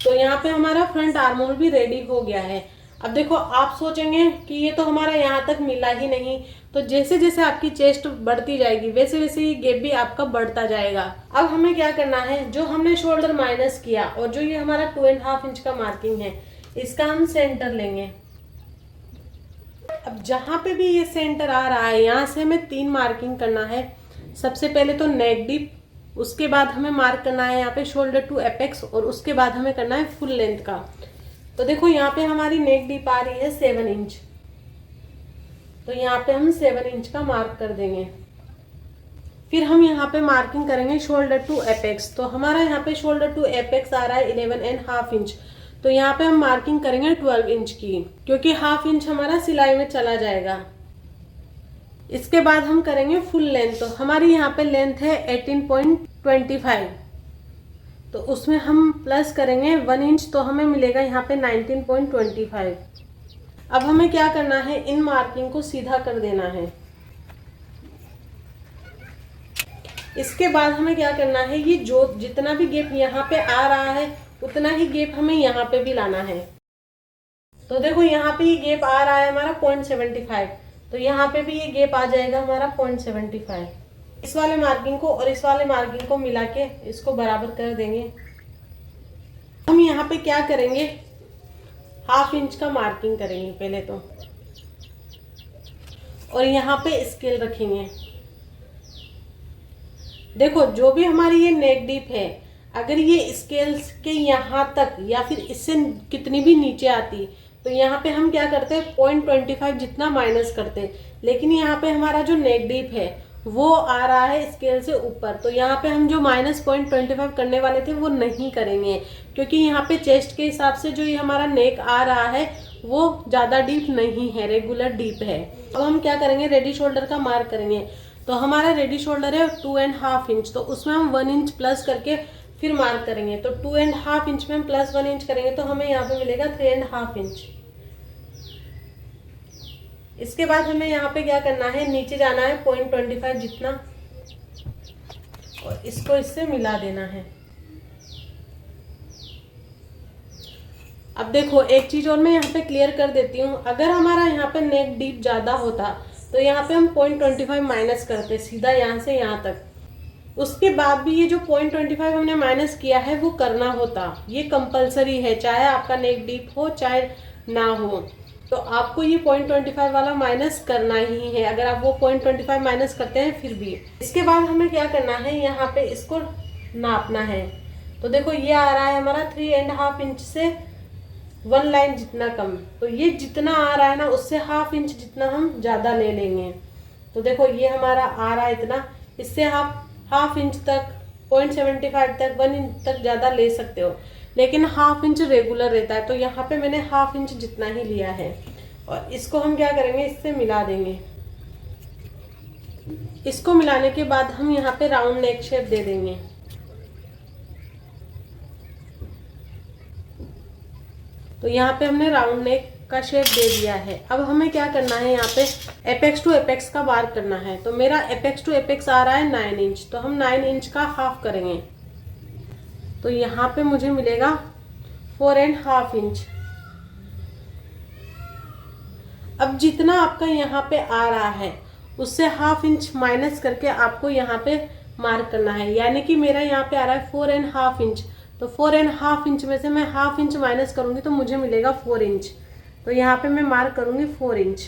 तो यहाँ पे हमारा फ्रंट आर्म होल भी रेडी हो गया है। अब देखो आप सोचेंगे कि ये तो हमारा यहाँ तक मिला ही नहीं, तो जैसे जैसे आपकी चेस्ट बढ़ती जाएगी वैसे वैसे ये गैप भी आपका बढ़ता जाएगा। अब हमें क्या करना है, जो हमने शोल्डर माइनस किया और जो ये हमारा 2.5 इंच का मार्किंग है इसका हम सेंटर लेंगे। अब जहाँ पे भी ये सेंटर आ रहा है यहाँ से हमें 3 मार्किंग करना है। सबसे पहले तो नेक डीप, उसके बाद हमें मार्क करना है यहाँ पे शोल्डर टू एपेक्स और उसके बाद हमें करना है फुल लेंथ का। तो देखो यहाँ पे हमारी नेक डीप आ रही है 7 इंच, तो यहाँ पे हम 7 इंच का मार्क कर देंगे। फिर हम यहाँ पे मार्किंग करेंगे शोल्डर टू एपेक्स। तो हमारा यहाँ पे शोल्डर टू एपेक्स आ रहा है 11.5 इंच। तो यहाँ पे हम मार्किंग करेंगे 12 इंच की, क्योंकि हाफ इंच हमारा सिलाई में चला जाएगा। इसके बाद हम करेंगे फुल लेंथ। तो हमारी यहाँ पे लेंथ है 18.25, तो उसमें हम प्लस करेंगे 1 इंच, तो हमें मिलेगा यहाँ पे 19.25। अब हमें क्या करना है, इन मार्किंग को सीधा कर देना है। इसके बाद हमें क्या करना है, ये जो जितना भी गैप यहाँ पे आ रहा है उतना ही गैप हमें यहाँ पे भी लाना है। तो देखो यहाँ पे ये गैप आ रहा है हमारा 0.75, तो यहाँ पे भी ये गैप आ जाएगा हमारा 0.75। इस वाले मार्किंग को और इस वाले मार्किंग को मिला के इसको बराबर कर देंगे। हम यहाँ पे क्या करेंगे, हाफ इंच का मार्किंग करेंगे पहले तो, और यहाँ पे स्केल रखेंगे। देखो जो भी हमारी ये नेक डीप है, अगर ये स्केल के यहाँ तक या फिर इससे कितनी भी नीचे आती तो यहाँ पे हम क्या करते हैं 0.25 जितना माइनस करते, लेकिन यहाँ पे हमारा जो नेक डीप है वो आ रहा है स्केल से ऊपर, तो यहाँ पे हम जो माइनस 0.25 करने वाले थे वो नहीं करेंगे, क्योंकि यहाँ पे चेस्ट के हिसाब से जो ये हमारा नेक आ रहा है वो ज़्यादा डीप नहीं है, रेगुलर डीप है। अब हम क्या करेंगे, रेडी शोल्डर का मार्क करेंगे। तो हमारा रेडी शोल्डर है 2.5 इंच, तो उसमें हम 1 इंच प्लस करके फिर मार्क करेंगे। तो 2.5 इंच में हम प्लस 1 इंच करेंगे तो हमें यहाँ पे मिलेगा 3.5 इंच। इसके बाद हमें यहाँ पे क्या करना है, नीचे जाना है 0.25 जितना, और इसको इससे मिला देना है। अब देखो एक चीज और मैं यहाँ पे क्लियर कर देती हूँ, अगर हमारा यहाँ पे नेक डीप ज्यादा होता तो यहाँ पे हम 0.25 माइनस करते सीधा यहाँ से यहाँ तक। उसके बाद भी ये जो 0.25 हमने माइनस किया है वो करना होता, ये कंपलसरी है, चाहे आपका नेक डीप हो चाहे ना हो, तो आपको ये 0.25 वाला माइनस करना ही है, अगर आप वो 0.25 माइनस करते हैं फिर भी। इसके बाद हमें क्या करना है, यहाँ पे इसको नापना है। तो देखो ये आ रहा है हमारा 3.5 इंच से 1 लाइन जितना कम, तो ये जितना आ रहा है ना उससे हाफ इंच जितना हम ज़्यादा ले लेंगे। तो देखो ये हमारा आ रहा है इतना, इससे हाफ इंच तक 0.75 तक 1 इंच तक ज़्यादा ले सकते हो, लेकिन हाफ इंच रेगुलर रहता है, तो यहाँ पे मैंने हाफ इंच जितना ही लिया है। और इसको हम क्या करेंगे, इससे मिला देंगे। इसको मिलाने के बाद हम यहाँ पे राउंड नेक शेप दे देंगे। तो यहाँ पे हमने राउंड नेक का शेप दे दिया है। अब हमें क्या करना है, यहाँ पे एपेक्स टू एपेक्स का मार्क करना है। तो मेरा एपेक्स टू एपेक्स आ रहा है 9 इंच, तो हम 9 इंच का हाफ करेंगे। तो यहाँ पे मुझे मिलेगा 4.5 इंच। अब जितना आपका यहाँ पे आ रहा है उससे हाफ इंच माइनस करके आपको यहाँ पे मार्क करना है, यानी कि मेरा यहाँ पे आ रहा है 4.5 इंच, तो 4.5 इंच में से मैं हाफ इंच माइनस करूंगी तो मुझे मिलेगा 4 इंच। तो यहाँ पे मैं मार्क करूंगी 4 इंच।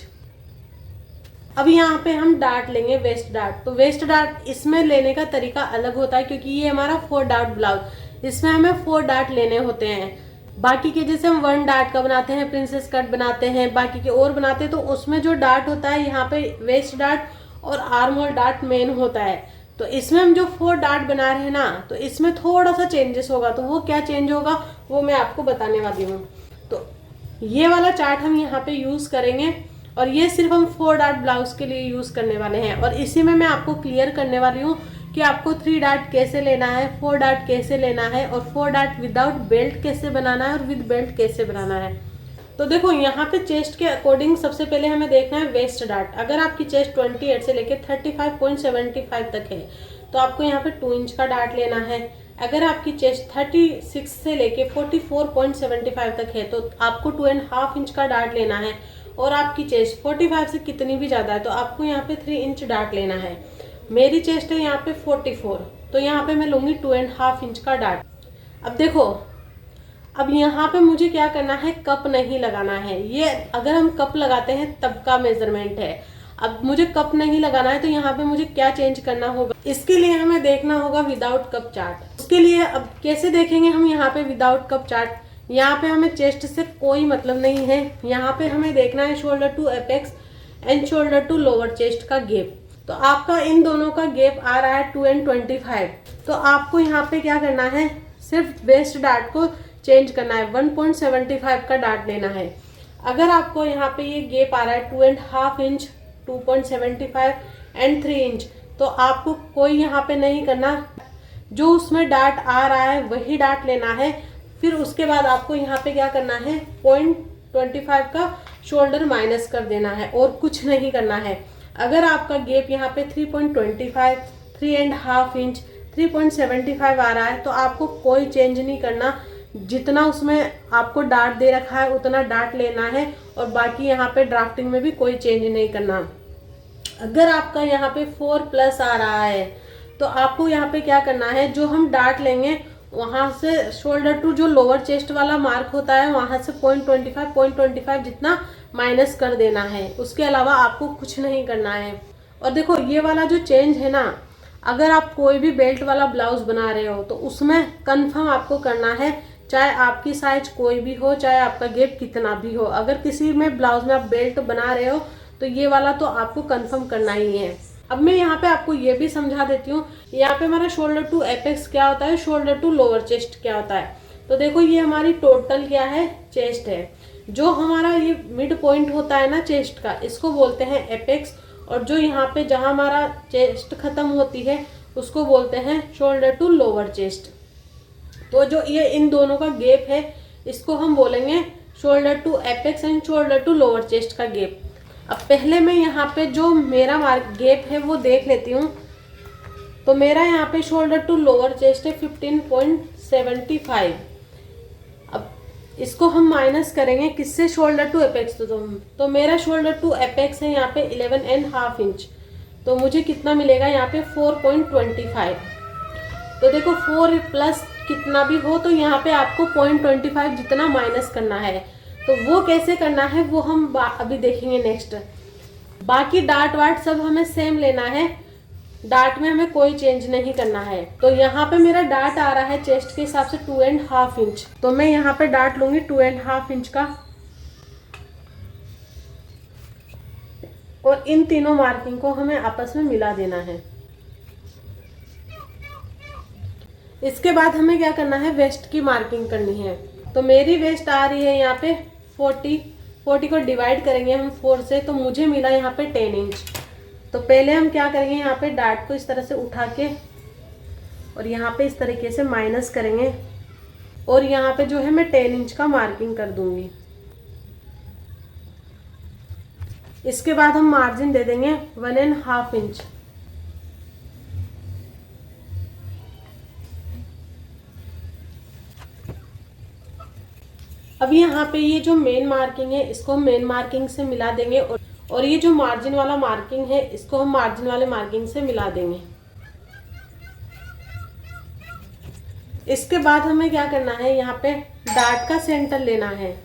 अब यहाँ पे हम डार्ट लेंगे, वेस्ट डार्ट। तो वेस्ट डार्ट इसमें लेने का तरीका अलग होता है, क्योंकि ये हमारा 4 डार्ट ब्लाउज, इसमें हमें 4 डार्ट लेने होते हैं। बाकी के जैसे हम 1 डार्ट का बनाते हैं, प्रिंसेस कट बनाते हैं, बाकी के और बनाते हैं, तो उसमें जो डार्ट होता है यहाँ पे वेस्ट डार्ट और आर्म होल डार्ट मेन होता है। तो इसमें हम जो 4 डार्ट बना रहे हैं ना, तो इसमें थोड़ा सा चेंजेस होगा। तो वो क्या चेंज होगा वो मैं आपको बताने वाली हूँ। तो ये वाला चार्ट हम यहाँ पे यूज करेंगे, और ये सिर्फ हम 4 डार्ट ब्लाउज के लिए यूज करने वाले हैं। और इसी में मैं आपको क्लियर करने वाली हूँ कि आपको 3 डार्ट कैसे लेना है, 4 डार्ट कैसे लेना है, और 4 डार्ट विदाउट बेल्ट कैसे बनाना है और विद बेल्ट कैसे बनाना है। तो देखो यहाँ पे चेस्ट के अकॉर्डिंग सबसे पहले हमें देखना है वेस्ट डार्ट। अगर आपकी चेस्ट 28 से लेके 35.75 तक है तो आपको यहाँ पे 2 इंच का डार्ट लेना है। अगर आपकी चेस्ट 36 से लेके 44.75 तक है तो आपको 2.5 इंच का डार्ट लेना है। और आपकी चेस्ट 45 से कितनी भी ज़्यादा है तो आपको यहाँ पे 3 इंच डार्ट लेना है। मेरी चेस्ट है यहाँ पे 44, तो यहाँ पे मैं लूँगी 2.5 इंच का डार्ट। अब देखो, अब यहाँ पे मुझे क्या करना है, कप नहीं लगाना है। ये अगर हम कप लगाते हैं तब का मेजरमेंट है। अब मुझे कप नहीं लगाना है तो यहाँ पे मुझे क्या चेंज करना होगा, इसके लिए हमें देखना होगा विदाउट कप चार्ट। उसके लिए अब कैसे देखेंगे हम यहाँ पे विदाउट कप चार्ट, यहाँ पे हमें चेस्ट से कोई मतलब नहीं है। यहाँ पे हमें देखना है shoulder to apex and shoulder to lower chest का गैप। तो आपका इन दोनों का गैप आ रहा है 2.25। तो आपको यहाँ पे क्या करना है, सिर्फ वेस्ट डार्ट को चेंज करना है, 1.75 का डार्ट लेना है। अगर आपको यहाँ पे ये गैप आ रहा है 2.5 इंच, 2.75 एंड 3 इंच, तो आपको कोई यहाँ पे नहीं करना, जो उसमें डार्ट आ रहा है वही डार्ट लेना है। फिर उसके बाद आपको यहाँ पे क्या करना है, 0.25 का शोल्डर माइनस कर देना है और कुछ नहीं करना है। अगर आपका गैप यहाँ पे 3.25, 3.5 इंच, 3.75 आ रहा है तो आपको कोई चेंज नहीं करना, जितना उसमें आपको डार्ट दे रखा है उतना डार्ट लेना है और बाकी यहाँ पे ड्राफ्टिंग में भी कोई चेंज नहीं करना। अगर आपका यहाँ पे 4+ आ रहा है तो आपको यहाँ पे क्या करना है, जो हम डार्ट लेंगे वहाँ से शोल्डर टू जो लोअर चेस्ट वाला मार्क होता है वहाँ से 0.25 जितना माइनस कर देना है। उसके अलावा आपको कुछ नहीं करना है। और देखो ये वाला जो चेंज है ना, अगर आप कोई भी बेल्ट वाला ब्लाउज बना रहे हो तो उसमें कंफर्म आपको करना है, चाहे आपकी साइज कोई भी हो, चाहे आपका गैप कितना भी हो। अगर किसी में ब्लाउज में आप बेल्ट बना रहे हो तो ये वाला तो आपको कंफर्म करना ही है। अब मैं यहाँ पे आपको ये भी समझा देती हूँ, यहाँ पे हमारा शोल्डर टू एपेक्स क्या होता है, शोल्डर टू लोअर चेस्ट क्या होता है। तो देखो ये हमारी टोटल क्या है, चेस्ट है। जो हमारा ये मिड पॉइंट होता है ना चेस्ट का, इसको बोलते हैं एपेक्स। और जो यहाँ पे जहाँ हमारा चेस्ट खत्म होती है उसको बोलते हैं शोल्डर टू लोअर चेस्ट। तो जो ये इन दोनों का गैप है इसको हम बोलेंगे shoulder to apex and shoulder to lower chest का गैप। अब पहले मैं यहाँ पे जो मेरा गैप है वो देख लेती हूँ। तो मेरा यहाँ पे शोल्डर टू लोअर चेस्ट है 15.75। अब इसको हम माइनस करेंगे किससे, शोल्डर टू एपेक्स। तो मेरा शोल्डर टू एपेक्स है यहाँ पे 11.5 इंच, तो मुझे कितना मिलेगा यहाँ पे 4.25। तो देखो 4+ कितना भी हो तो यहाँ पे आपको 0.25 जितना माइनस करना है। तो वो कैसे करना है वो हम अभी देखेंगे नेक्स्ट। बाकी डार्ट वार्ट सब हमें सेम लेना है, डार्ट में हमें कोई चेंज नहीं करना है। तो यहाँ पे मेरा डार्ट आ रहा है चेस्ट के हिसाब से 2.5 इंच, तो मैं यहाँ पे डार्ट लूंगी 2.5 इंच का। और इन तीनों मार्किंग को हमें आपस में मिला देना है। इसके बाद हमें क्या करना है, वेस्ट की मार्किंग करनी है। तो मेरी वेस्ट आ रही है यहाँ पे 40 को डिवाइड करेंगे हम 4 से, तो मुझे मिला यहाँ पे 10 इंच। तो पहले हम क्या करेंगे, यहाँ पे डार्ट को इस तरह से उठा के और यहाँ पे इस तरीके से माइनस करेंगे और यहाँ पे जो है मैं 10 इंच का मार्किंग कर दूंगी। इसके बाद हम मार्जिन दे देंगे 1.5 इंच। अब यहाँ पे ये जो मेन मार्किंग है इसको हम मेन मार्किंग से मिला देंगे और ये जो मार्जिन वाला मार्किंग है इसको हम मार्जिन वाले मार्किंग से मिला देंगे। इसके बाद हमें क्या करना है, यहाँ पे डार्ट का सेंटर लेना है।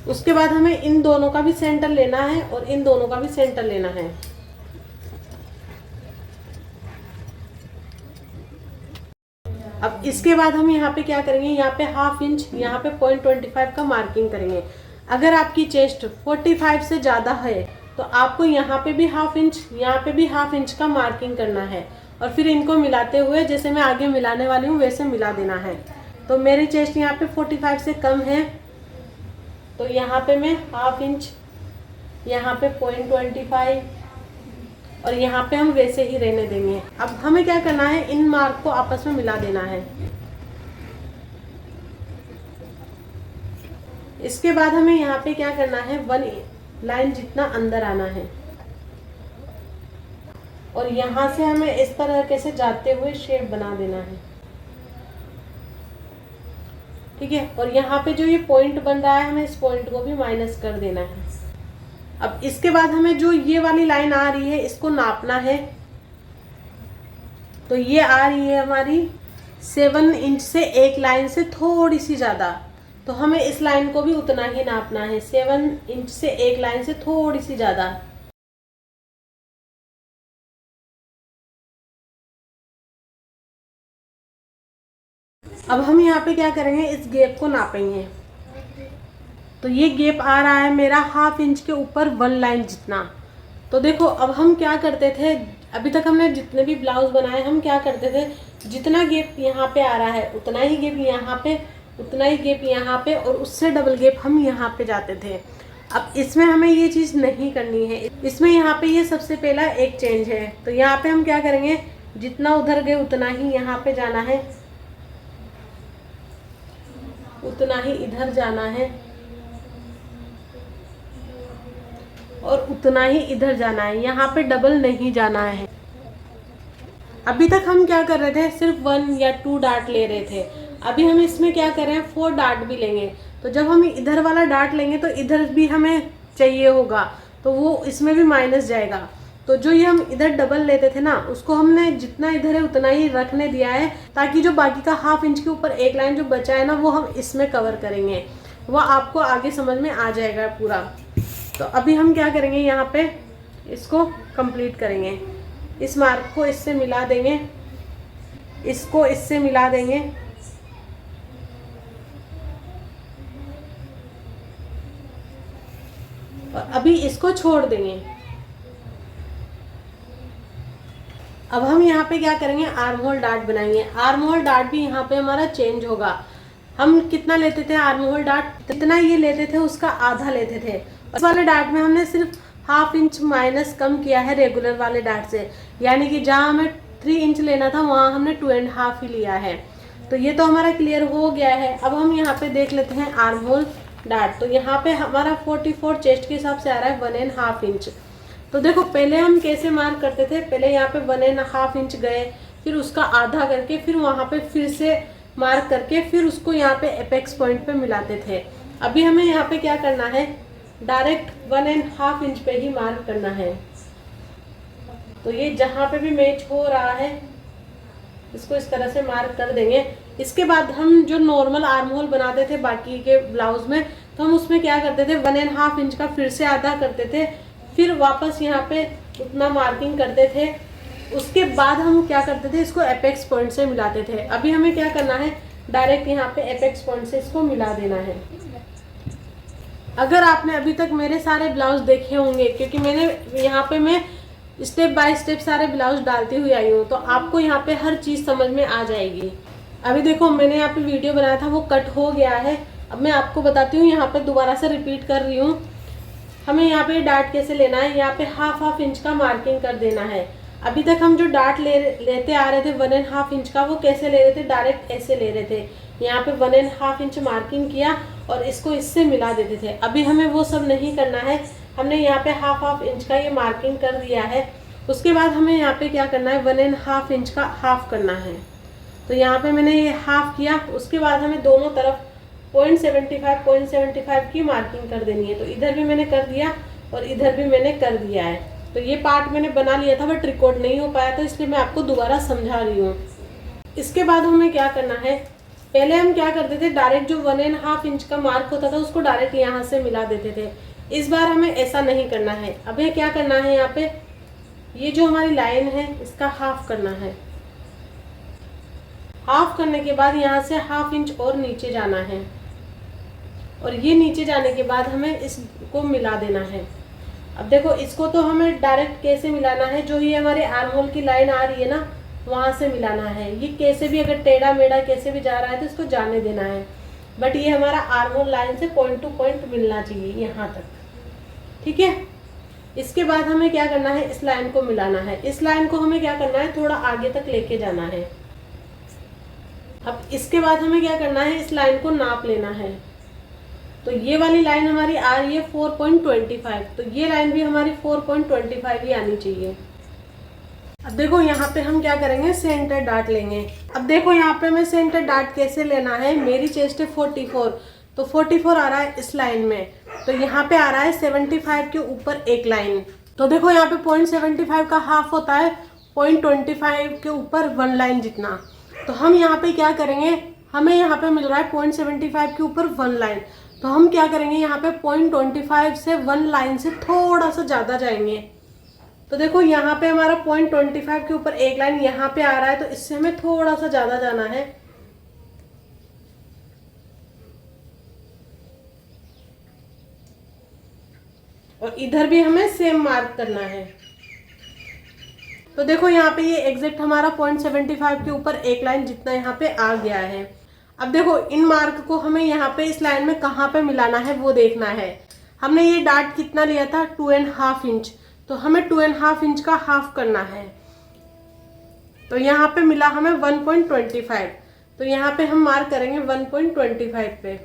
उसके बाद हमें इन दोनों का भी सेंटर लेना है और इन दोनों का भी सेंटर लेना है। अब इसके बाद हम यहाँ पे क्या करेंगे, यहाँ पे 1/2 इंच, यहाँ पे 0.25 का मार्किंग करेंगे। अगर आपकी चेस्ट 45 से ज़्यादा है तो आपको यहाँ पे भी 1/2 इंच, यहाँ पे भी 1/2 इंच का मार्किंग करना है और फिर इनको मिलाते हुए जैसे मैं आगे मिलाने वाली हूँ वैसे मिला देना है। तो मेरी चेस्ट यहाँ पे 45 से कम है तो यहाँ पे मैं 1/2 इंच, यहाँ पे 0.25 और यहाँ पे हम वैसे ही रहने देंगे। अब हमें क्या करना है, इन मार्क को आपस में मिला देना है। इसके बाद हमें यहाँ पे क्या करना है, 1 लाइन जितना अंदर आना है और यहाँ से हमें इस तरह से जाते हुए शेप बना देना है, ठीक है। और यहाँ पे जो ये पॉइंट बन रहा है हमें इस पॉइंट को भी माइनस कर देना है। अब इसके बाद हमें जो ये वाली लाइन आ रही है इसको नापना है। तो ये आ रही है हमारी 7 इंच से एक लाइन से थोड़ी सी ज़्यादा, तो हमें इस लाइन को भी उतना ही नापना है, 7 इंच से एक लाइन से थोड़ी सी ज़्यादा। अब हम यहाँ पे क्या करेंगे, इस गैप को नापेंगे। तो ये गैप आ रहा है मेरा 1/2 इंच के ऊपर 1 लाइन जितना। तो देखो अब हम क्या करते थे, अभी तक हमने जितने भी ब्लाउज बनाए हम क्या करते थे, जितना गैप यहाँ पे आ रहा है उतना ही गैप यहाँ पे, उतना ही गैप यहाँ पे, और उससे डबल गैप हम यहाँ पे जाते थे। अब इसमें हमें ये चीज़ नहीं करनी है। इसमें यहाँ पे ये सबसे पहला एक चेंज है। तो यहाँ पे हम क्या करेंगे, जितना उधर गए उतना ही यहाँ पे जाना है, उतना ही इधर जाना है, और उतना ही इधर जाना है। यहाँ पे डबल नहीं जाना है। अभी तक हम क्या कर रहे थे, सिर्फ 1 या 2 डार्ट ले रहे थे। अभी हम इसमें क्या कर रहे हैं, 4 डार्ट भी लेंगे। तो जब हम इधर वाला डार्ट लेंगे तो इधर भी हमें चाहिए होगा, तो वो इसमें भी माइनस जाएगा। तो जो ये हम इधर डबल लेते थे ना, उसको हमने जितना इधर है उतना ही रखने दिया है, ताकि जो बाकी का ½ इंच के ऊपर एक लाइन जो बचा है ना, वो हम इसमें कवर करेंगे। वो आपको आगे समझ में आ जाएगा पूरा। तो अभी हम क्या करेंगे, यहाँ पे इसको कंप्लीट करेंगे। इस मार्क को इससे मिला देंगे, इसको इससे मिला देंगे, और अभी इसको छोड़ देंगे। अब हम यहाँ पे क्या करेंगे, आर्म होल डार्ट बनाएंगे। आर्म होल डार्ट भी यहाँ पे हमारा चेंज होगा। हम कितना लेते थे आर्म होल डार्ट, जितना ये लेते थे उसका आधा लेते थे। इस वाले डार्ट में हमने सिर्फ ½ इंच माइनस कम किया है रेगुलर वाले डार्ट से, यानी कि जहाँ हमें 3 इंच लेना था वहाँ हमने 2.5 ही लिया है। तो ये तो हमारा क्लियर हो गया है। अब हम यहाँ पे देख लेते हैं आर्म होल डार्ट। तो यहाँ पे हमारा 44 चेस्ट के हिसाब से आ रहा है 1.5 इंच। तो देखो पहले हम कैसे मार्क करते थे, पहले यहाँ पे 1.5 इंच गए, फिर उसका आधा करके, फिर वहाँ पे फिर से मार्क करके, फिर उसको यहाँ पे एपेक्स पॉइंट पे मिलाते थे। अभी हमें यहाँ पे क्या करना है, डायरेक्ट 1.5 इंच पे ही मार्क करना है। तो ये जहाँ पे भी मैच हो रहा है इसको इस तरह से मार्क कर देंगे। इसके बाद हम जो नॉर्मल आर्म होल बनाते थे बाकी के ब्लाउज में, तो हम उसमें क्या करते थे, 1.5 इंच का फिर से आधा करते थे, फिर वापस यहाँ पे उतना मार्किंग करते थे। उसके बाद हम क्या करते थे, इसको एपेक्स पॉइंट से मिलाते थे। अभी हमें क्या करना है, डायरेक्ट यहाँ पे एपेक्स पॉइंट से इसको मिला देना है। अगर आपने अभी तक मेरे सारे ब्लाउज देखे होंगे, क्योंकि मैंने यहाँ पे मैं स्टेप बाय स्टेप सारे ब्लाउज डालती हुई आई हूँ, तो आपको यहाँ पे हर चीज़ समझ में आ जाएगी। अभी देखो मैंने यहाँ पे वीडियो बनाया था वो कट हो गया है। अब मैं आपको बताती हूँ, यहाँ पे दोबारा से रिपीट कर रही हूँ। हमें यहाँ पे डार्ट कैसे लेना है, यहाँ पे ½ इंच का मार्किंग कर देना है। अभी तक हम जो डार्ट लेते आ रहे थे 1.5 इंच का, वो कैसे ले रहे थे, डायरेक्ट ऐसे ले रहे थे। यहाँ पे 1.5 इंच मार्किंग किया और इसको इससे मिला देते थे। अभी हमें वो सब नहीं करना है। हमने यहाँ पे ½ इंच का ये मार्किंग कर दिया है। उसके बाद हमें यहाँ पे क्या करना है, 1.5 इंच का हाफ करना है। तो यहाँ पे मैंने ये हाफ किया। उसके बाद हमें दोनों तरफ 0.75 की मार्किंग कर देनी है। तो इधर भी मैंने कर दिया और इधर भी मैंने कर दिया है। तो ये पार्ट मैंने बना लिया था बट रिकॉर्ड नहीं हो पाया, तो इसलिए मैं आपको दोबारा समझा रही हूँ। इसके बाद हमें क्या करना है, पहले हम क्या करते थे, डायरेक्ट जो 1.5 इंच का मार्क होता था उसको डायरेक्ट यहाँ से मिला देते थे। इस बार हमें ऐसा नहीं करना है। अब ये क्या करना है, यहाँ पे ये जो हमारी लाइन है इसका हाफ करना है। हाफ करने के बाद यहाँ से ½ इंच और नीचे जाना है, और ये नीचे जाने के बाद हमें इसको मिला देना है। अब देखो इसको तो हमें डायरेक्ट कैसे मिलाना है, जो ये हमारे आर्म होल की लाइन आ रही है ना, वहां से मिलाना है। ये कैसे भी अगर टेढ़ा मेढ़ा कैसे भी जा रहा है तो इसको जाने देना है, बट ये हमारा आर्म होल लाइन से पॉइंट टू पॉइंट मिलना चाहिए यहाँ तक, ठीक है। इसके बाद हमें क्या करना है, इस लाइन को मिलाना है। इस लाइन को हमें क्या करना है, थोड़ा आगे तक लेके जाना है। अब इसके बाद हमें क्या करना है, इस लाइन को नाप लेना है। तो ये वाली लाइन हमारी आ रही है 4.25, तो ये लाइन भी हमारी 4.25 ही आनी चाहिए। अब देखो यहाँ पे हम क्या करेंगे, सेंटर डार्ट लेंगे। अब देखो यहाँ पे मैं सेंटर डार्ट कैसे लेना है, मेरी चेस्ट है 44, तो 44 आ रहा है इस लाइन में, तो यहाँ पे आ रहा है 75 के ऊपर एक लाइन। तो देखो यहाँ पे 0.75 का हाफ होता है 0.25 के ऊपर 1 लाइन जितना। तो हम यहाँ पे क्या करेंगे, हमें यहाँ पे मिल रहा है 0.75 के ऊपर 1 लाइन, तो हम क्या करेंगे, यहाँ पे 0.25 से 1 लाइन से थोड़ा सा ज़्यादा जाएंगे। तो देखो यहाँ पे हमारा 0.25 के ऊपर एक लाइन यहाँ पे आ रहा है, तो इससे हमें थोड़ा सा ज़्यादा जाना है। और इधर भी हमें सेम मार्क करना है। तो देखो यहाँ पे ये एग्जैक्ट हमारा 0.75 के ऊपर एक लाइन जितना यहाँ पे आ गया है। अब देखो इन मार्क को हमें यहाँ पे इस लाइन में कहाँ पे मिलाना है वो देखना है। हमने ये डार्ट कितना लिया था 2.5 इंच, तो हमें 2.5 इंच का हाफ करना है। तो यहाँ पे मिला हमें 1.25, तो यहाँ पे हम मार्क करेंगे 1.25 पे।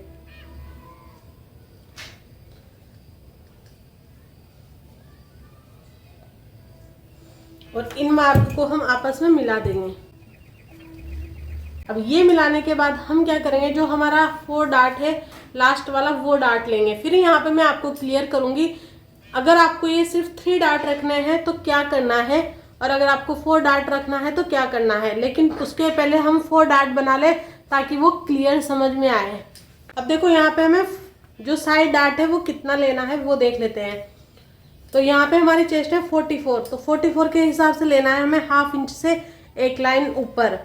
और इन मार्क को हम आपस में मिला देंगे। अब ये मिलाने के बाद हम क्या करेंगे, जो हमारा 4 डार्ट है लास्ट वाला वो डार्ट लेंगे। फिर यहाँ पे मैं आपको क्लियर करूंगी अगर आपको ये सिर्फ 3 डार्ट रखने हैं तो क्या करना है, और अगर आपको 4 डार्ट रखना है तो क्या करना है। लेकिन उसके पहले हम 4 डार्ट बना ले ताकि वो क्लियर समझ में आए। अब देखो यहाँ पे हमें जो साइड डार्ट है वो कितना लेना है वो देख लेते हैं। तो यहाँ पे हमारी चेस्ट है 44, तो 44 के हिसाब से लेना है हमें हाफ इंच से एक लाइन ऊपर।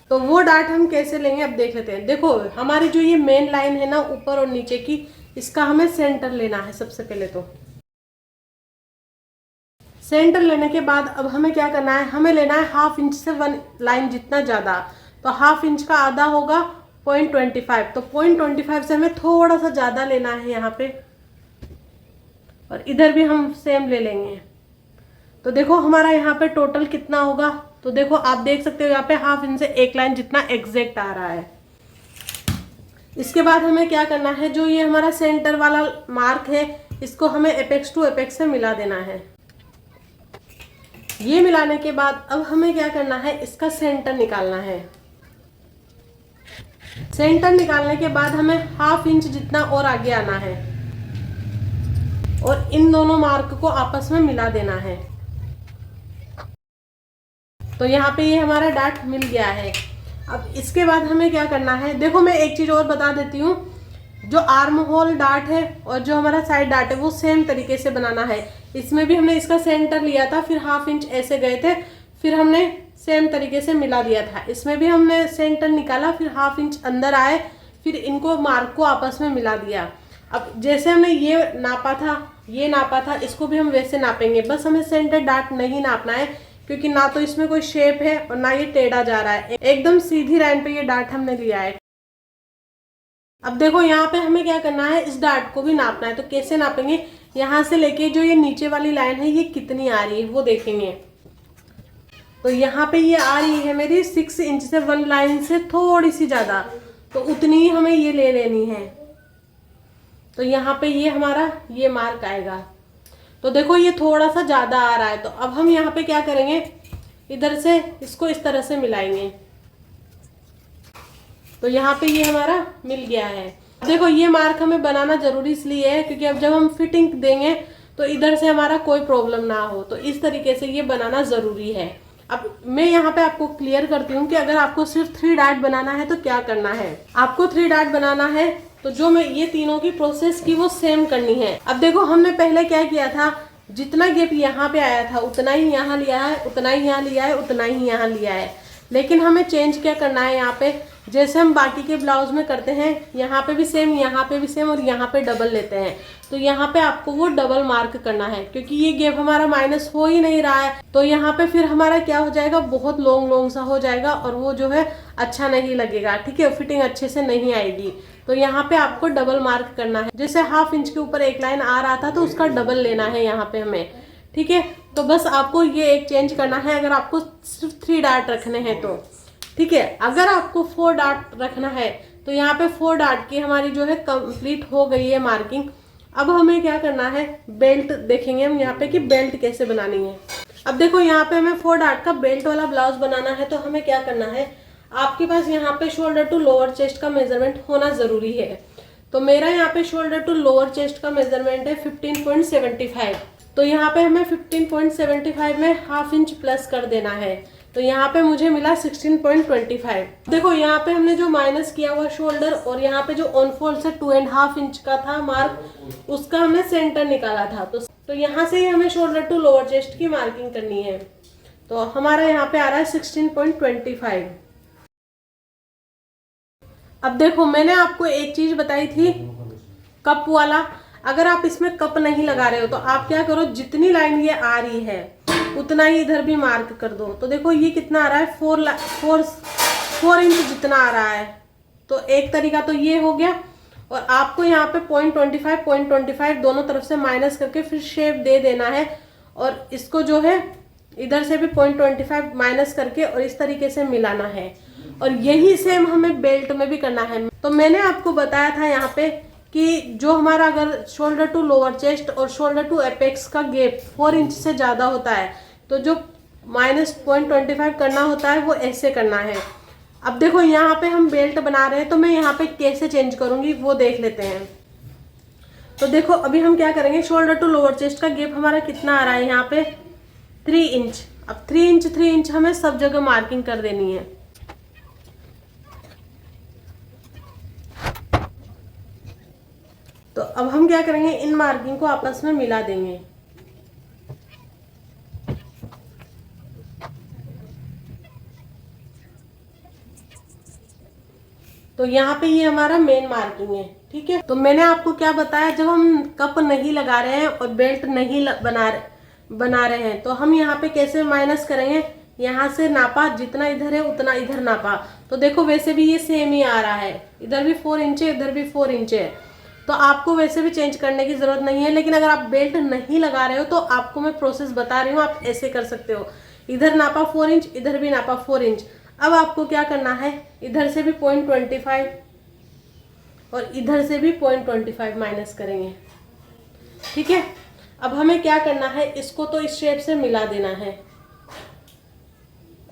तो वो डार्ट हम कैसे लेंगे अब देख लेते हैं। देखो हमारी जो ये मेन लाइन है ना ऊपर और नीचे की, इसका हमें सेंटर लेना है सबसे पहले। तो सेंटर लेने के बाद अब हमें क्या करना है, हमें लेना है हाफ इंच से 1 लाइन जितना ज़्यादा। तो हाफ इंच का आधा होगा 0.25, तो 0.25 से हमें थोड़ा सा ज़्यादा लेना है यहाँ पे, और इधर भी हम सेम ले लेंगे। तो देखो हमारा यहाँ पे टोटल कितना होगा, तो देखो आप देख सकते हो यहाँ पे हाफ इंच से एक लाइन जितना एग्जैक्ट आ रहा है। इसके बाद हमें क्या करना है, जो ये हमारा सेंटर वाला मार्क है इसको हमें एपेक्स टू एपेक्स से मिला देना है। ये मिलाने के बाद अब हमें क्या करना है, इसका सेंटर निकालना है। सेंटर निकालने के बाद हमें हाफ इंच जितना और आगे आना है और इन दोनों मार्क को आपस में मिला देना है। तो यहाँ पे ये हमारा डार्ट मिल गया है। अब इसके बाद हमें क्या करना है, देखो मैं एक चीज और बता देती हूँ, जो आर्म होल डार्ट है और जो हमारा साइड डार्ट है वो सेम तरीके से बनाना है। इसमें भी हमने इसका सेंटर लिया था, फिर हाफ इंच ऐसे गए थे, फिर हमने सेम तरीके से मिला दिया था। इसमें भी हमने सेंटर निकाला, फिर हाफ इंच अंदर आए, फिर इनको मार्क को आपस में मिला दिया। अब जैसे हमने ये नापा था, ये नापा था, इसको भी हम वैसे नापेंगे। बस हमें सेंटर डार्ट नहीं नापना है, क्योंकि ना तो इसमें कोई शेप है और ना ये टेढ़ा जा रहा है, एकदम सीधी लाइन पे ये डार्ट हमने लिया है। अब देखो यहाँ पे हमें क्या करना है, इस डार्ट को भी नापना है। तो कैसे नापेंगे, यहाँ से लेके जो ये नीचे वाली लाइन है ये कितनी आ रही है वो देखेंगे। तो यहाँ पे ये आ रही है मेरी 6 इंच से 1 लाइन से थोड़ी सी ज्यादा, तो उतनी ही हमें ये ले लेनी है। तो यहाँ पे ये हमारा ये मार्क आएगा। तो देखो ये थोड़ा सा ज्यादा आ रहा है, तो अब हम यहाँ पे क्या करेंगे, इधर से इसको इस तरह से मिलाएंगे। तो यहाँ पे ये हमारा मिल गया है। देखो ये मार्क हमें बनाना जरूरी इसलिए है क्योंकि अब जब हम फिटिंग देंगे तो इधर से हमारा कोई प्रॉब्लम ना हो, तो इस तरीके से ये बनाना जरूरी है। अब मैं यहाँ पे आपको क्लियर करती हूँ कि अगर आपको सिर्फ 3 डार्ट बनाना है तो क्या करना है। आपको 3 डार्ट बनाना है तो जो मैं ये तीनों की प्रोसेस की वो सेम करनी है। अब देखो हमने पहले क्या किया था, जितना गैप यहाँ पे आया था उतना ही यहाँ लिया है, उतना ही यहाँ लिया है, उतना ही यहाँ लिया है। लेकिन हमें चेंज क्या करना है, यहाँ पे जैसे हम बाकी के ब्लाउज में करते हैं, यहाँ पे भी सेम, यहाँ पे भी सेम, और यहाँ पे डबल लेते हैं। तो यहाँ पे आपको वो डबल मार्क करना है, क्योंकि ये गैप हमारा माइनस हो ही नहीं रहा है। तो यहाँ पे फिर हमारा क्या हो जाएगा, बहुत लॉन्ग सा हो जाएगा और वो जो है अच्छा नहीं लगेगा, ठीक है, फिटिंग अच्छे से नहीं आएगी। तो यहाँ पे आपको डबल मार्क करना है। जैसे हाफ इंच के ऊपर एक लाइन आ रहा था तो उसका डबल लेना है यहाँ पे हमें, ठीक है। तो बस आपको ये एक चेंज करना है, अगर आपको सिर्फ 3 डार्ट रखने हैं तो, ठीक है। अगर आपको 4 डार्ट रखना है तो यहाँ पे 4 डार्ट की हमारी जो है कंप्लीट हो गई है मार्किंग। अब हमें क्या करना है, बेल्ट देखेंगे हम यहाँ पे कि बेल्ट कैसे बनानी है। अब देखो यहाँ पे हमें 4 डार्ट का बेल्ट वाला ब्लाउज बनाना है, तो हमें क्या करना है, आपके पास यहाँ पे शोल्डर टू लोअर चेस्ट का मेजरमेंट होना जरूरी है। तो मेरा यहाँ पे शोल्डर टू लोअर चेस्ट का मेजरमेंट है 15.75। तो यहाँ पे हमें 15.75 में हाफ इंच प्लस कर देना है। तो यहाँ पे मुझे मिला 16.25। देखो यहाँ पे हमने जो माइनस किया हुआ शोल्डर और यहाँ पे जो ऑन फोल्ड से 2.5 इंच का था मार्क, उसका हमने सेंटर निकाला था। तो यहाँ से ही हमें शोल्डर टू लोअर चेस्ट की मार्किंग करनी है। तो हमारा यहाँ पे आ रहा है 16.25। अब देखो मैंने आपको एक चीज बताई थी, कप वाला। अगर आप इसमें कप नहीं लगा रहे हो तो आप क्या करो, जितनी लाइन ये आ रही है उतना ही इधर भी मार्क कर दो। तो देखो ये कितना आ रहा है, 4 इंच जितना आ रहा है। तो एक तरीका तो ये हो गया। और आपको यहाँ पे 0.25 दोनों तरफ से माइनस करके फिर शेप दे देना है। और इसको जो है इधर से भी 0.25 माइनस करके और इस तरीके से मिलाना है। और यही सेम हमें बेल्ट में भी करना है। तो मैंने आपको बताया था यहाँ पे कि जो हमारा अगर शोल्डर टू लोअर चेस्ट और शोल्डर टू एपेक्स का गैप 4 इंच से ज़्यादा होता है तो जो -0.25 करना होता है वो ऐसे करना है। अब देखो यहाँ पे हम बेल्ट बना रहे हैं तो मैं यहाँ पे कैसे चेंज करूँगी वो देख लेते हैं। तो देखो अभी हम क्या करेंगे, शोल्डर टू लोअर चेस्ट का गैप हमारा कितना आ रहा है यहाँ पे 3 इंच। अब 3 इंच हमें सब जगह मार्किंग कर देनी है। तो अब हम क्या करेंगे, इन मार्किंग को आपस में मिला देंगे। तो यहाँ पे ये हमारा मेन मार्किंग है, ठीक है। तो मैंने आपको क्या बताया, जब हम कप नहीं लगा रहे हैं और बेल्ट नहीं बना रहे हैं तो हम यहाँ पे कैसे माइनस करेंगे, यहाँ से नापा, जितना इधर है उतना इधर नापा। तो देखो वैसे भी ये सेम ही आ रहा है, इधर भी 4 इंच है, इधर भी 4 इंच है। तो आपको वैसे भी चेंज करने की जरूरत नहीं है। लेकिन अगर आप बेल्ट नहीं लगा रहे हो तो आपको मैं प्रोसेस बता रही हूँ, आप ऐसे कर सकते हो। इधर नापा 4 इंच, इधर भी नापा 4 इंच। अब आपको क्या करना है, इधर से भी 0.25 और इधर से भी 0.25 माइनस करेंगे, ठीक है। अब हमें क्या करना है, इसको तो इस शेप से मिला देना है।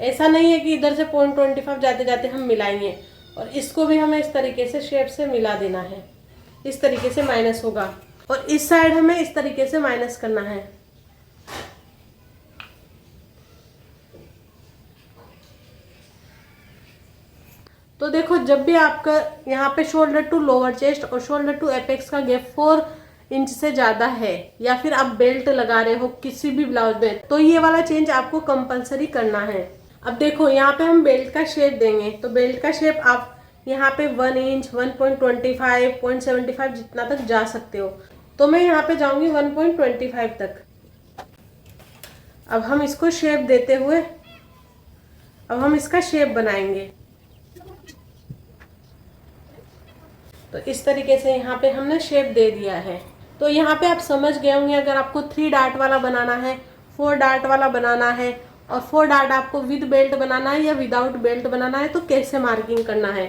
ऐसा नहीं है कि इधर से 0.25 जाते जाते हम मिलाएंगे, और इसको भी हमें इस तरीके से शेप से मिला देना है। इस तरीके से माइनस होगा और इस साइड हमें इस तरीके से माइनस करना है। तो देखो जब भी आपका यहाँ पे शोल्डर टू लोअर चेस्ट और शोल्डर टू एपेक्स का गैप 4 इंच से ज्यादा है, या फिर आप बेल्ट लगा रहे हो किसी भी ब्लाउज में, तो ये वाला चेंज आपको कंपलसरी करना है। अब देखो यहाँ पे हम बेल्ट का शेप देंगे, तो बेल्ट का शेप आप यहाँ पे 1 इंच, 1.25, 0.75 जितना तक जा सकते हो। तो मैं यहाँ पे जाऊंगी 1.25 तक। अब हम इसको शेप देते हुए अब हम इसका शेप बनाएंगे। तो इस तरीके से यहाँ पे हमने शेप दे दिया है। तो यहाँ पे आप समझ गए होंगे, अगर आपको 3 डार्ट वाला बनाना है, 4 डार्ट वाला बनाना है, और 4 डार्ट आपको विद बेल्ट बनाना है या विदाउट बेल्ट बनाना है तो कैसे मार्किंग करना है।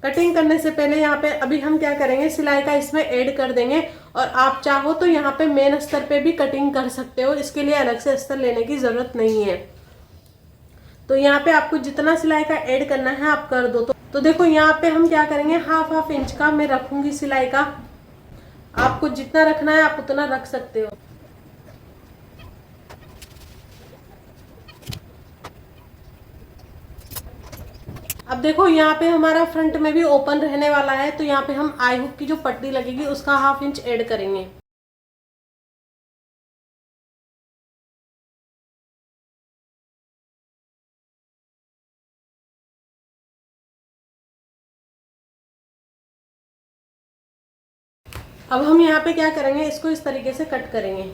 कटिंग करने से पहले यहाँ पे अभी हम क्या करेंगे, सिलाई का इसमें ऐड कर देंगे। और आप चाहो तो यहाँ पे मेन अस्तर पे भी कटिंग कर सकते हो, इसके लिए अलग से अस्तर लेने की जरूरत नहीं है। तो यहाँ पे आपको जितना सिलाई का ऐड करना है आप कर दो। तो देखो यहाँ पे हम क्या करेंगे, हाफ इंच का मैं रखूंगी सिलाई का। आपको जितना रखना है आप उतना रख सकते हो। अब देखो यहाँ पे हमारा फ्रंट में भी ओपन रहने वाला है, तो यहाँ पे हम आई हुक की जो पट्टी लगेगी उसका हाफ इंच ऐड करेंगे। अब हम यहाँ पे क्या करेंगे, इसको इस तरीके से कट करेंगे।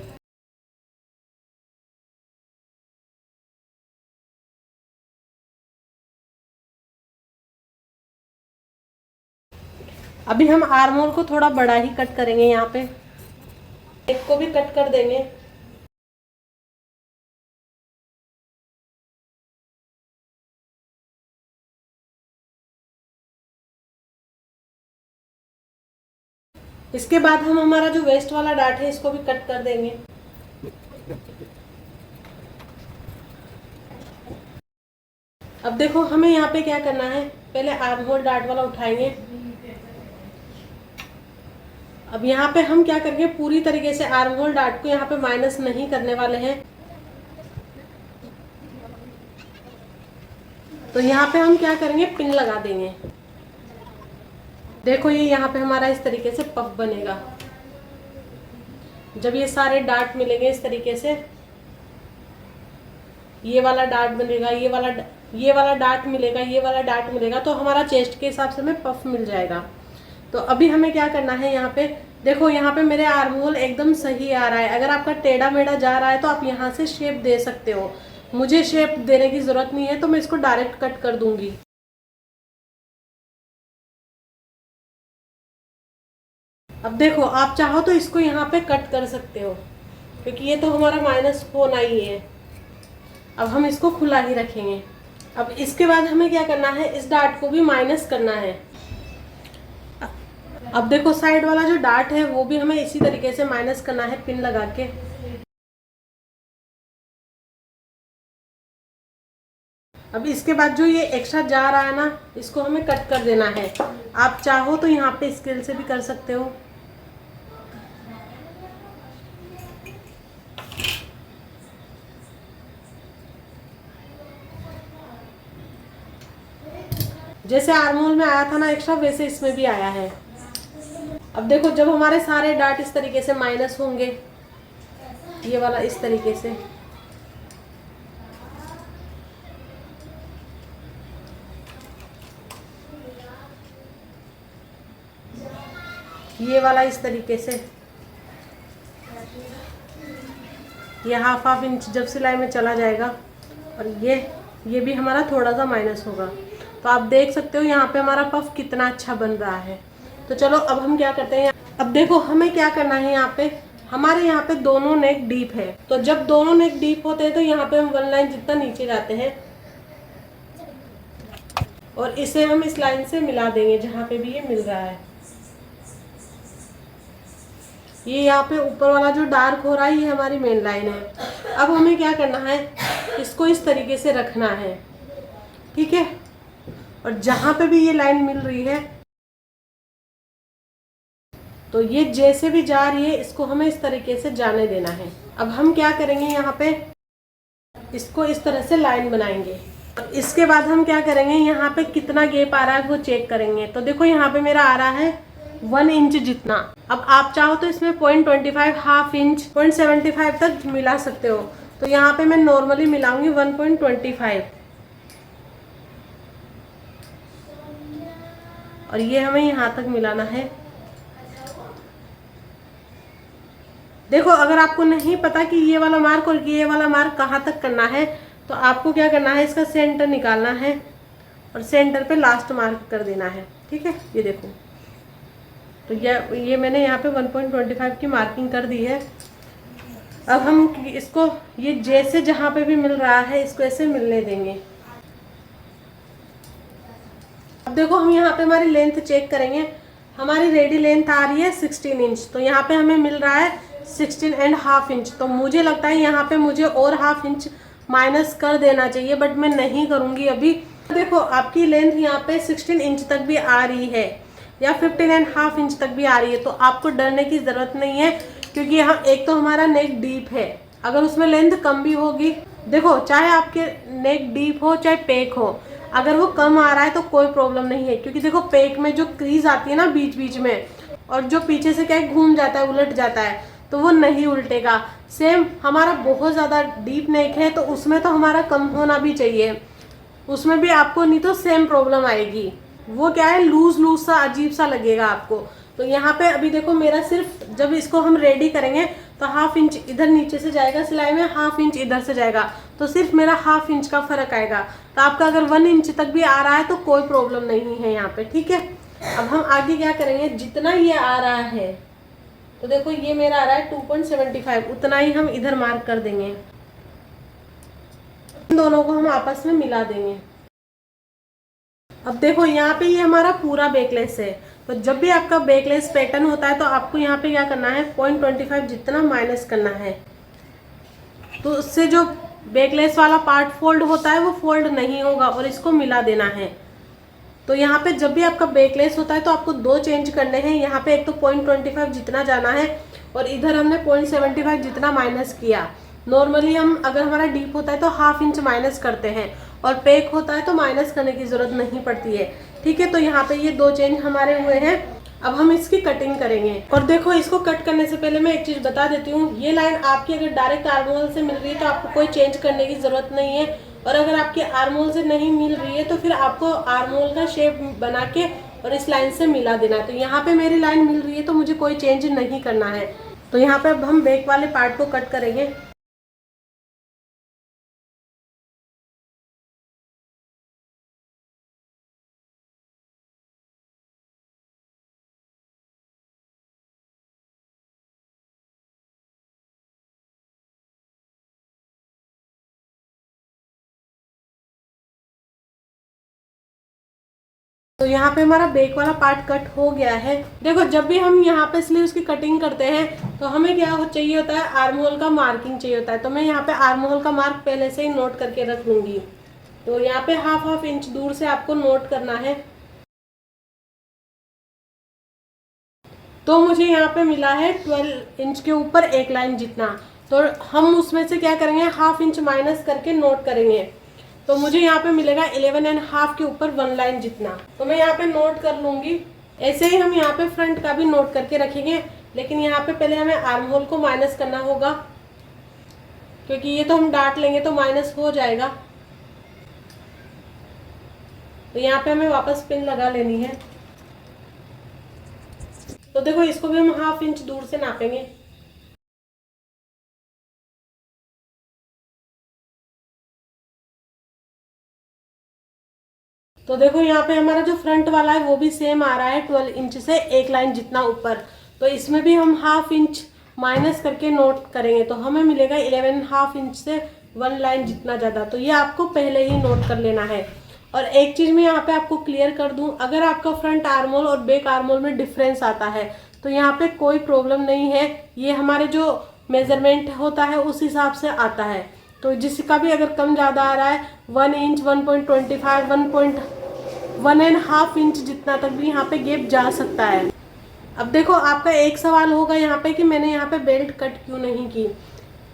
अभी हम आर्म होल को थोड़ा बड़ा ही कट करेंगे, यहाँ पे एक को भी कट कर देंगे। इसके बाद हम हमारा जो वेस्ट वाला डार्ट है इसको भी कट कर देंगे। अब देखो हमें यहाँ पे क्या करना है, पहले आर्म होल डार्ट वाला उठाएंगे। अब यहाँ पे हम क्या करेंगे, पूरी तरीके से आर्म होल डार्ट को यहाँ पे माइनस नहीं करने वाले हैं। तो यहाँ पे हम क्या करेंगे, पिन लगा देंगे। देखो ये यहाँ पे हमारा इस तरीके से पफ बनेगा। जब ये सारे डार्ट मिलेंगे इस तरीके से, ये वाला डार्ट बनेगा, ये वाला डार्ट मिलेगा, ये वाला डार्ट मिलेगा, तो हमारा चेस्ट के हिसाब से हमें पफ मिल जाएगा। तो अभी हमें क्या करना है, यहाँ पे देखो यहाँ पे मेरे आर्म होल एकदम सही आ रहा है। अगर आपका टेढ़ा मेढ़ा जा रहा है तो आप यहाँ से शेप दे सकते हो। मुझे शेप देने की जरूरत नहीं है तो मैं इसको डायरेक्ट कट कर दूंगी। अब देखो आप चाहो तो इसको यहाँ पे कट कर सकते हो, क्योंकि ये तो हमारा माइनस होना ही है। अब हम इसको खुला ही रखेंगे। अब इसके बाद हमें क्या करना है, इस डार्ट को भी माइनस करना है। अब देखो साइड वाला जो डार्ट है वो भी हमें इसी तरीके से माइनस करना है पिन लगा के। अब इसके बाद जो ये एक्स्ट्रा जा रहा है ना, इसको हमें कट कर देना है। आप चाहो तो यहाँ पे स्केल से भी कर सकते हो। जैसे आर्मोल में आया था ना एक्स्ट्रा, वैसे इसमें भी आया है। अब देखो जब हमारे सारे डार्ट इस तरीके से माइनस होंगे, ये वाला इस तरीके से, ये वाला इस तरीके से, ये हाफ इंच जब सिलाई में चला जाएगा, और ये भी हमारा थोड़ा सा माइनस होगा। तो आप देख सकते हो यहाँ पे हमारा पफ कितना अच्छा बन रहा है। तो चलो अब हम क्या करते हैं, अब देखो हमें क्या करना है, यहाँ पे हमारे यहाँ पे दोनों नेक डीप है। तो जब दोनों नेक डीप होते हैं तो यहाँ पे हम 1 लाइन जितना नीचे जाते हैं और इसे हम इस लाइन से मिला देंगे जहाँ पे भी ये मिल रहा है। ये यहाँ पे ऊपर वाला जो डार्क हो रहा है ये हमारी मेन लाइन है। अब हमें क्या करना है, इसको इस तरीके से रखना है, ठीक है। और जहां पे भी ये लाइन मिल रही है तो ये जैसे भी जा रही है इसको हमें इस तरीके से जाने देना है। अब हम क्या करेंगे, यहाँ पे इसको इस तरह से लाइन बनाएंगे। इसके बाद हम क्या करेंगे, यहाँ पे कितना गैप आ रहा है वो चेक करेंगे। तो देखो यहाँ पे मेरा आ रहा है 1 इंच जितना। अब आप चाहो तो इसमें 0.25, हाफ इंच, 0.75 तक मिला सकते हो। तो यहाँ पे मैं नॉर्मली मिलाऊंगी 1.25, और ये हमें यहाँ तक मिलाना है। देखो अगर आपको नहीं पता कि ये वाला मार्क और ये वाला मार्क कहाँ तक करना है, तो आपको क्या करना है, इसका सेंटर निकालना है और सेंटर पे लास्ट मार्क कर देना है, ठीक है। ये देखो, तो ये मैंने यहाँ पे 1.25 की मार्किंग कर दी है। अब हम इसको ये जैसे जहाँ पे भी मिल रहा है इसको ऐसे मिलने देंगे। अब देखो हम यहाँ पे हमारी लेंथ चेक करेंगे। हमारी रेडी लेंथ आ रही है 16 इंच, तो यहाँ पे हमें मिल रहा है 16.5 इंच। तो मुझे लगता है यहाँ पे मुझे और हाफ इंच माइनस कर देना चाहिए, बट मैं नहीं करूँगी अभी। देखो आपकी लेंथ यहाँ पे 16 इंच तक भी आ रही है या 15.5 इंच तक भी आ रही है, तो आपको डरने की ज़रूरत नहीं है, क्योंकि यहाँ एक तो हमारा नेक डीप है। अगर उसमें लेंथ कम भी होगी, देखो चाहे आपके नेक डीप हो चाहे पेक हो, अगर वो कम आ रहा है तो कोई प्रॉब्लम नहीं है, क्योंकि देखो पेक में जो क्रीज आती है ना बीच बीच में, और जो पीछे से क्या घूम जाता है, उलट जाता है, तो वो नहीं उल्टेगा। सेम हमारा बहुत ज़्यादा डीप नेक है तो उसमें तो हमारा कम होना भी चाहिए, उसमें भी आपको नहीं तो सेम प्रॉब्लम आएगी। वो क्या है, लूज लूज सा अजीब सा लगेगा आपको। तो यहाँ पे अभी देखो मेरा सिर्फ जब इसको हम रेडी करेंगे तो हाफ इंच इधर नीचे से जाएगा सिलाई में, हाफ इंच इधर से जाएगा, तो सिर्फ मेरा हाफ इंच का फर्क आएगा। तो आपका अगर 1 इंच तक भी आ रहा है तो कोई प्रॉब्लम नहीं है यहाँ पे, ठीक है। अब हम आगे क्या करेंगे, जितना ये आ रहा है, तो देखो ये मेरा आ रहा है 2.75, उतना ही हम इधर मार्क कर देंगे। इन दोनों को हम आपस में मिला देंगे। अब देखो यहाँ पे ये हमारा पूरा बेकलेस है, तो जब भी आपका बेकलेस पैटर्न होता है तो आपको यहाँ पे क्या करना है, 0.25 जितना माइनस करना है। तो उससे जो बेकलेस वाला पार्ट फोल्ड होता है वो फोल्ड नहीं होगा और इसको मिला देना है। तो यहाँ पे जब भी आपका बेकलेस होता है तो आपको 2 चेंज करने हैं। यहाँ पे एक तो 0.25 जितना जाना है और इधर हमने 0.75 जितना माइनस किया। नॉर्मली हम अगर हमारा डीप होता है तो हाफ इंच माइनस करते हैं और पेक होता है तो माइनस करने की जरूरत नहीं पड़ती है, ठीक है। तो यहाँ पे ये 2 चेंज हमारे हुए हैं। अब हम इसकी कटिंग करेंगे। और देखो इसको कट करने से पहले मैं एक चीज बता देती हूँ, ये लाइन आपकी अगर डायरेक्ट आर्महोल से मिल रही है तो आपको कोई चेंज करने की जरूरत नहीं है, और अगर आपकी आर्महोल से नहीं मिल रही है तो फिर आपको आर्महोल का शेप बना के और इस लाइन से मिला देना है। तो यहाँ पे मेरी लाइन मिल रही है तो मुझे कोई चेंज नहीं करना है। तो यहाँ पे अब हम बैक वाले पार्ट को कट करेंगे। तो यहाँ पे हमारा बैक वाला पार्ट कट हो गया है। देखो, जब भी हम यहाँ पे स्लीव्स की कटिंग करते हैं तो हमें क्या चाहिए होता है, आर्म होल का मार्किंग चाहिए होता है। तो मैं यहाँ पे आर्म होल का मार्क पहले से ही नोट करके रख लूंगी। तो यहाँ पे हाफ इंच दूर से आपको नोट करना है। तो मुझे यहाँ पे मिला है 12 इंच के ऊपर एक लाइन जितना। तो हम उसमें से क्या करेंगे, हाफ इंच माइनस करके नोट करेंगे। तो मुझे यहाँ पे मिलेगा 11.5 के ऊपर 1 लाइन जितना। तो मैं यहाँ पे नोट कर लूंगी। ऐसे ही हम यहाँ पे फ्रंट का भी नोट करके रखेंगे, लेकिन यहाँ पे पहले हमें आर्म होल को माइनस करना होगा, क्योंकि ये तो हम डाट लेंगे तो माइनस हो जाएगा। तो यहाँ पे हमें वापस पिन लगा लेनी है। तो देखो, इसको भी हम हाफ इंच दूर से नापेंगे। तो देखो, यहाँ पे हमारा जो फ्रंट वाला है वो भी सेम आ रहा है, 12 इंच से एक लाइन जितना ऊपर। तो इसमें भी हम हाफ इंच माइनस करके नोट करेंगे, तो हमें मिलेगा 11.5 इंच से 1 लाइन जितना ज़्यादा। तो ये आपको पहले ही नोट कर लेना है। और एक चीज़ मैं यहाँ पे आपको क्लियर कर दूँ, अगर आपका फ्रंट आर्म होल और बैक आर्म होल में डिफरेंस आता है तो यहाँ पे कोई प्रॉब्लम नहीं है। ये हमारे जो मेजरमेंट होता है उस हिसाब से आता है। तो जिसका भी अगर कम ज़्यादा आ रहा है, 1 इंच, 1.25, 1.5 इंच जितना तक भी यहाँ पे गैप जा सकता है। अब देखो, आपका एक सवाल होगा यहाँ पे कि मैंने यहाँ पे बेल्ट कट क्यों नहीं की।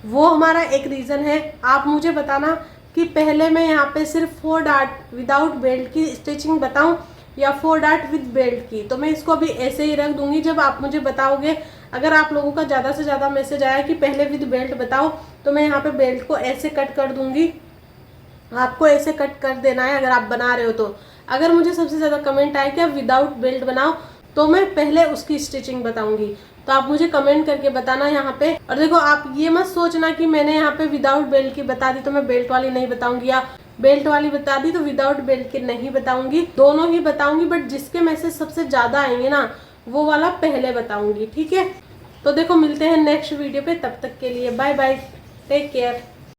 वो हमारा एक रीज़न है। आप मुझे बताना कि पहले मैं यहाँ पे सिर्फ 4 डार्ट विदाउट बेल्ट की स्टिचिंग बताऊँ या 4 डार्ट विद बेल्ट की। तो मैं इसको अभी ऐसे ही रख दूंगी, जब आप मुझे बताओगे। अगर आप लोगों का ज़्यादा से ज़्यादा मैसेज आया कि पहले विद बेल्ट बताओ, तो मैं यहाँ पे बेल्ट को ऐसे कट कर दूंगी। आपको ऐसे कट कर देना है अगर आप बना रहे हो तो। अगर मुझे सबसे ज़्यादा कमेंट आए कि आप विदाउट बेल्ट बनाओ, तो मैं पहले उसकी स्टिचिंग बताऊंगी। तो आप मुझे कमेंट करके बताना यहाँ पे। और देखो, आप ये मत सोचना कि मैंने यहाँ पे विदाउट बेल्ट की बता दी तो मैं बेल्ट वाली नहीं बताऊंगी, या बेल्ट वाली बता दी तो विदाउट बेल्ट की नहीं बताऊंगी। दोनों ही बताऊंगी, बट जिसके मैसेज सबसे ज़्यादा आएंगे ना, वो वाला पहले बताऊंगी। ठीक है, तो देखो, मिलते हैं नेक्स्ट वीडियो पे। तब तक के लिए बाय बाय, टेक केयर।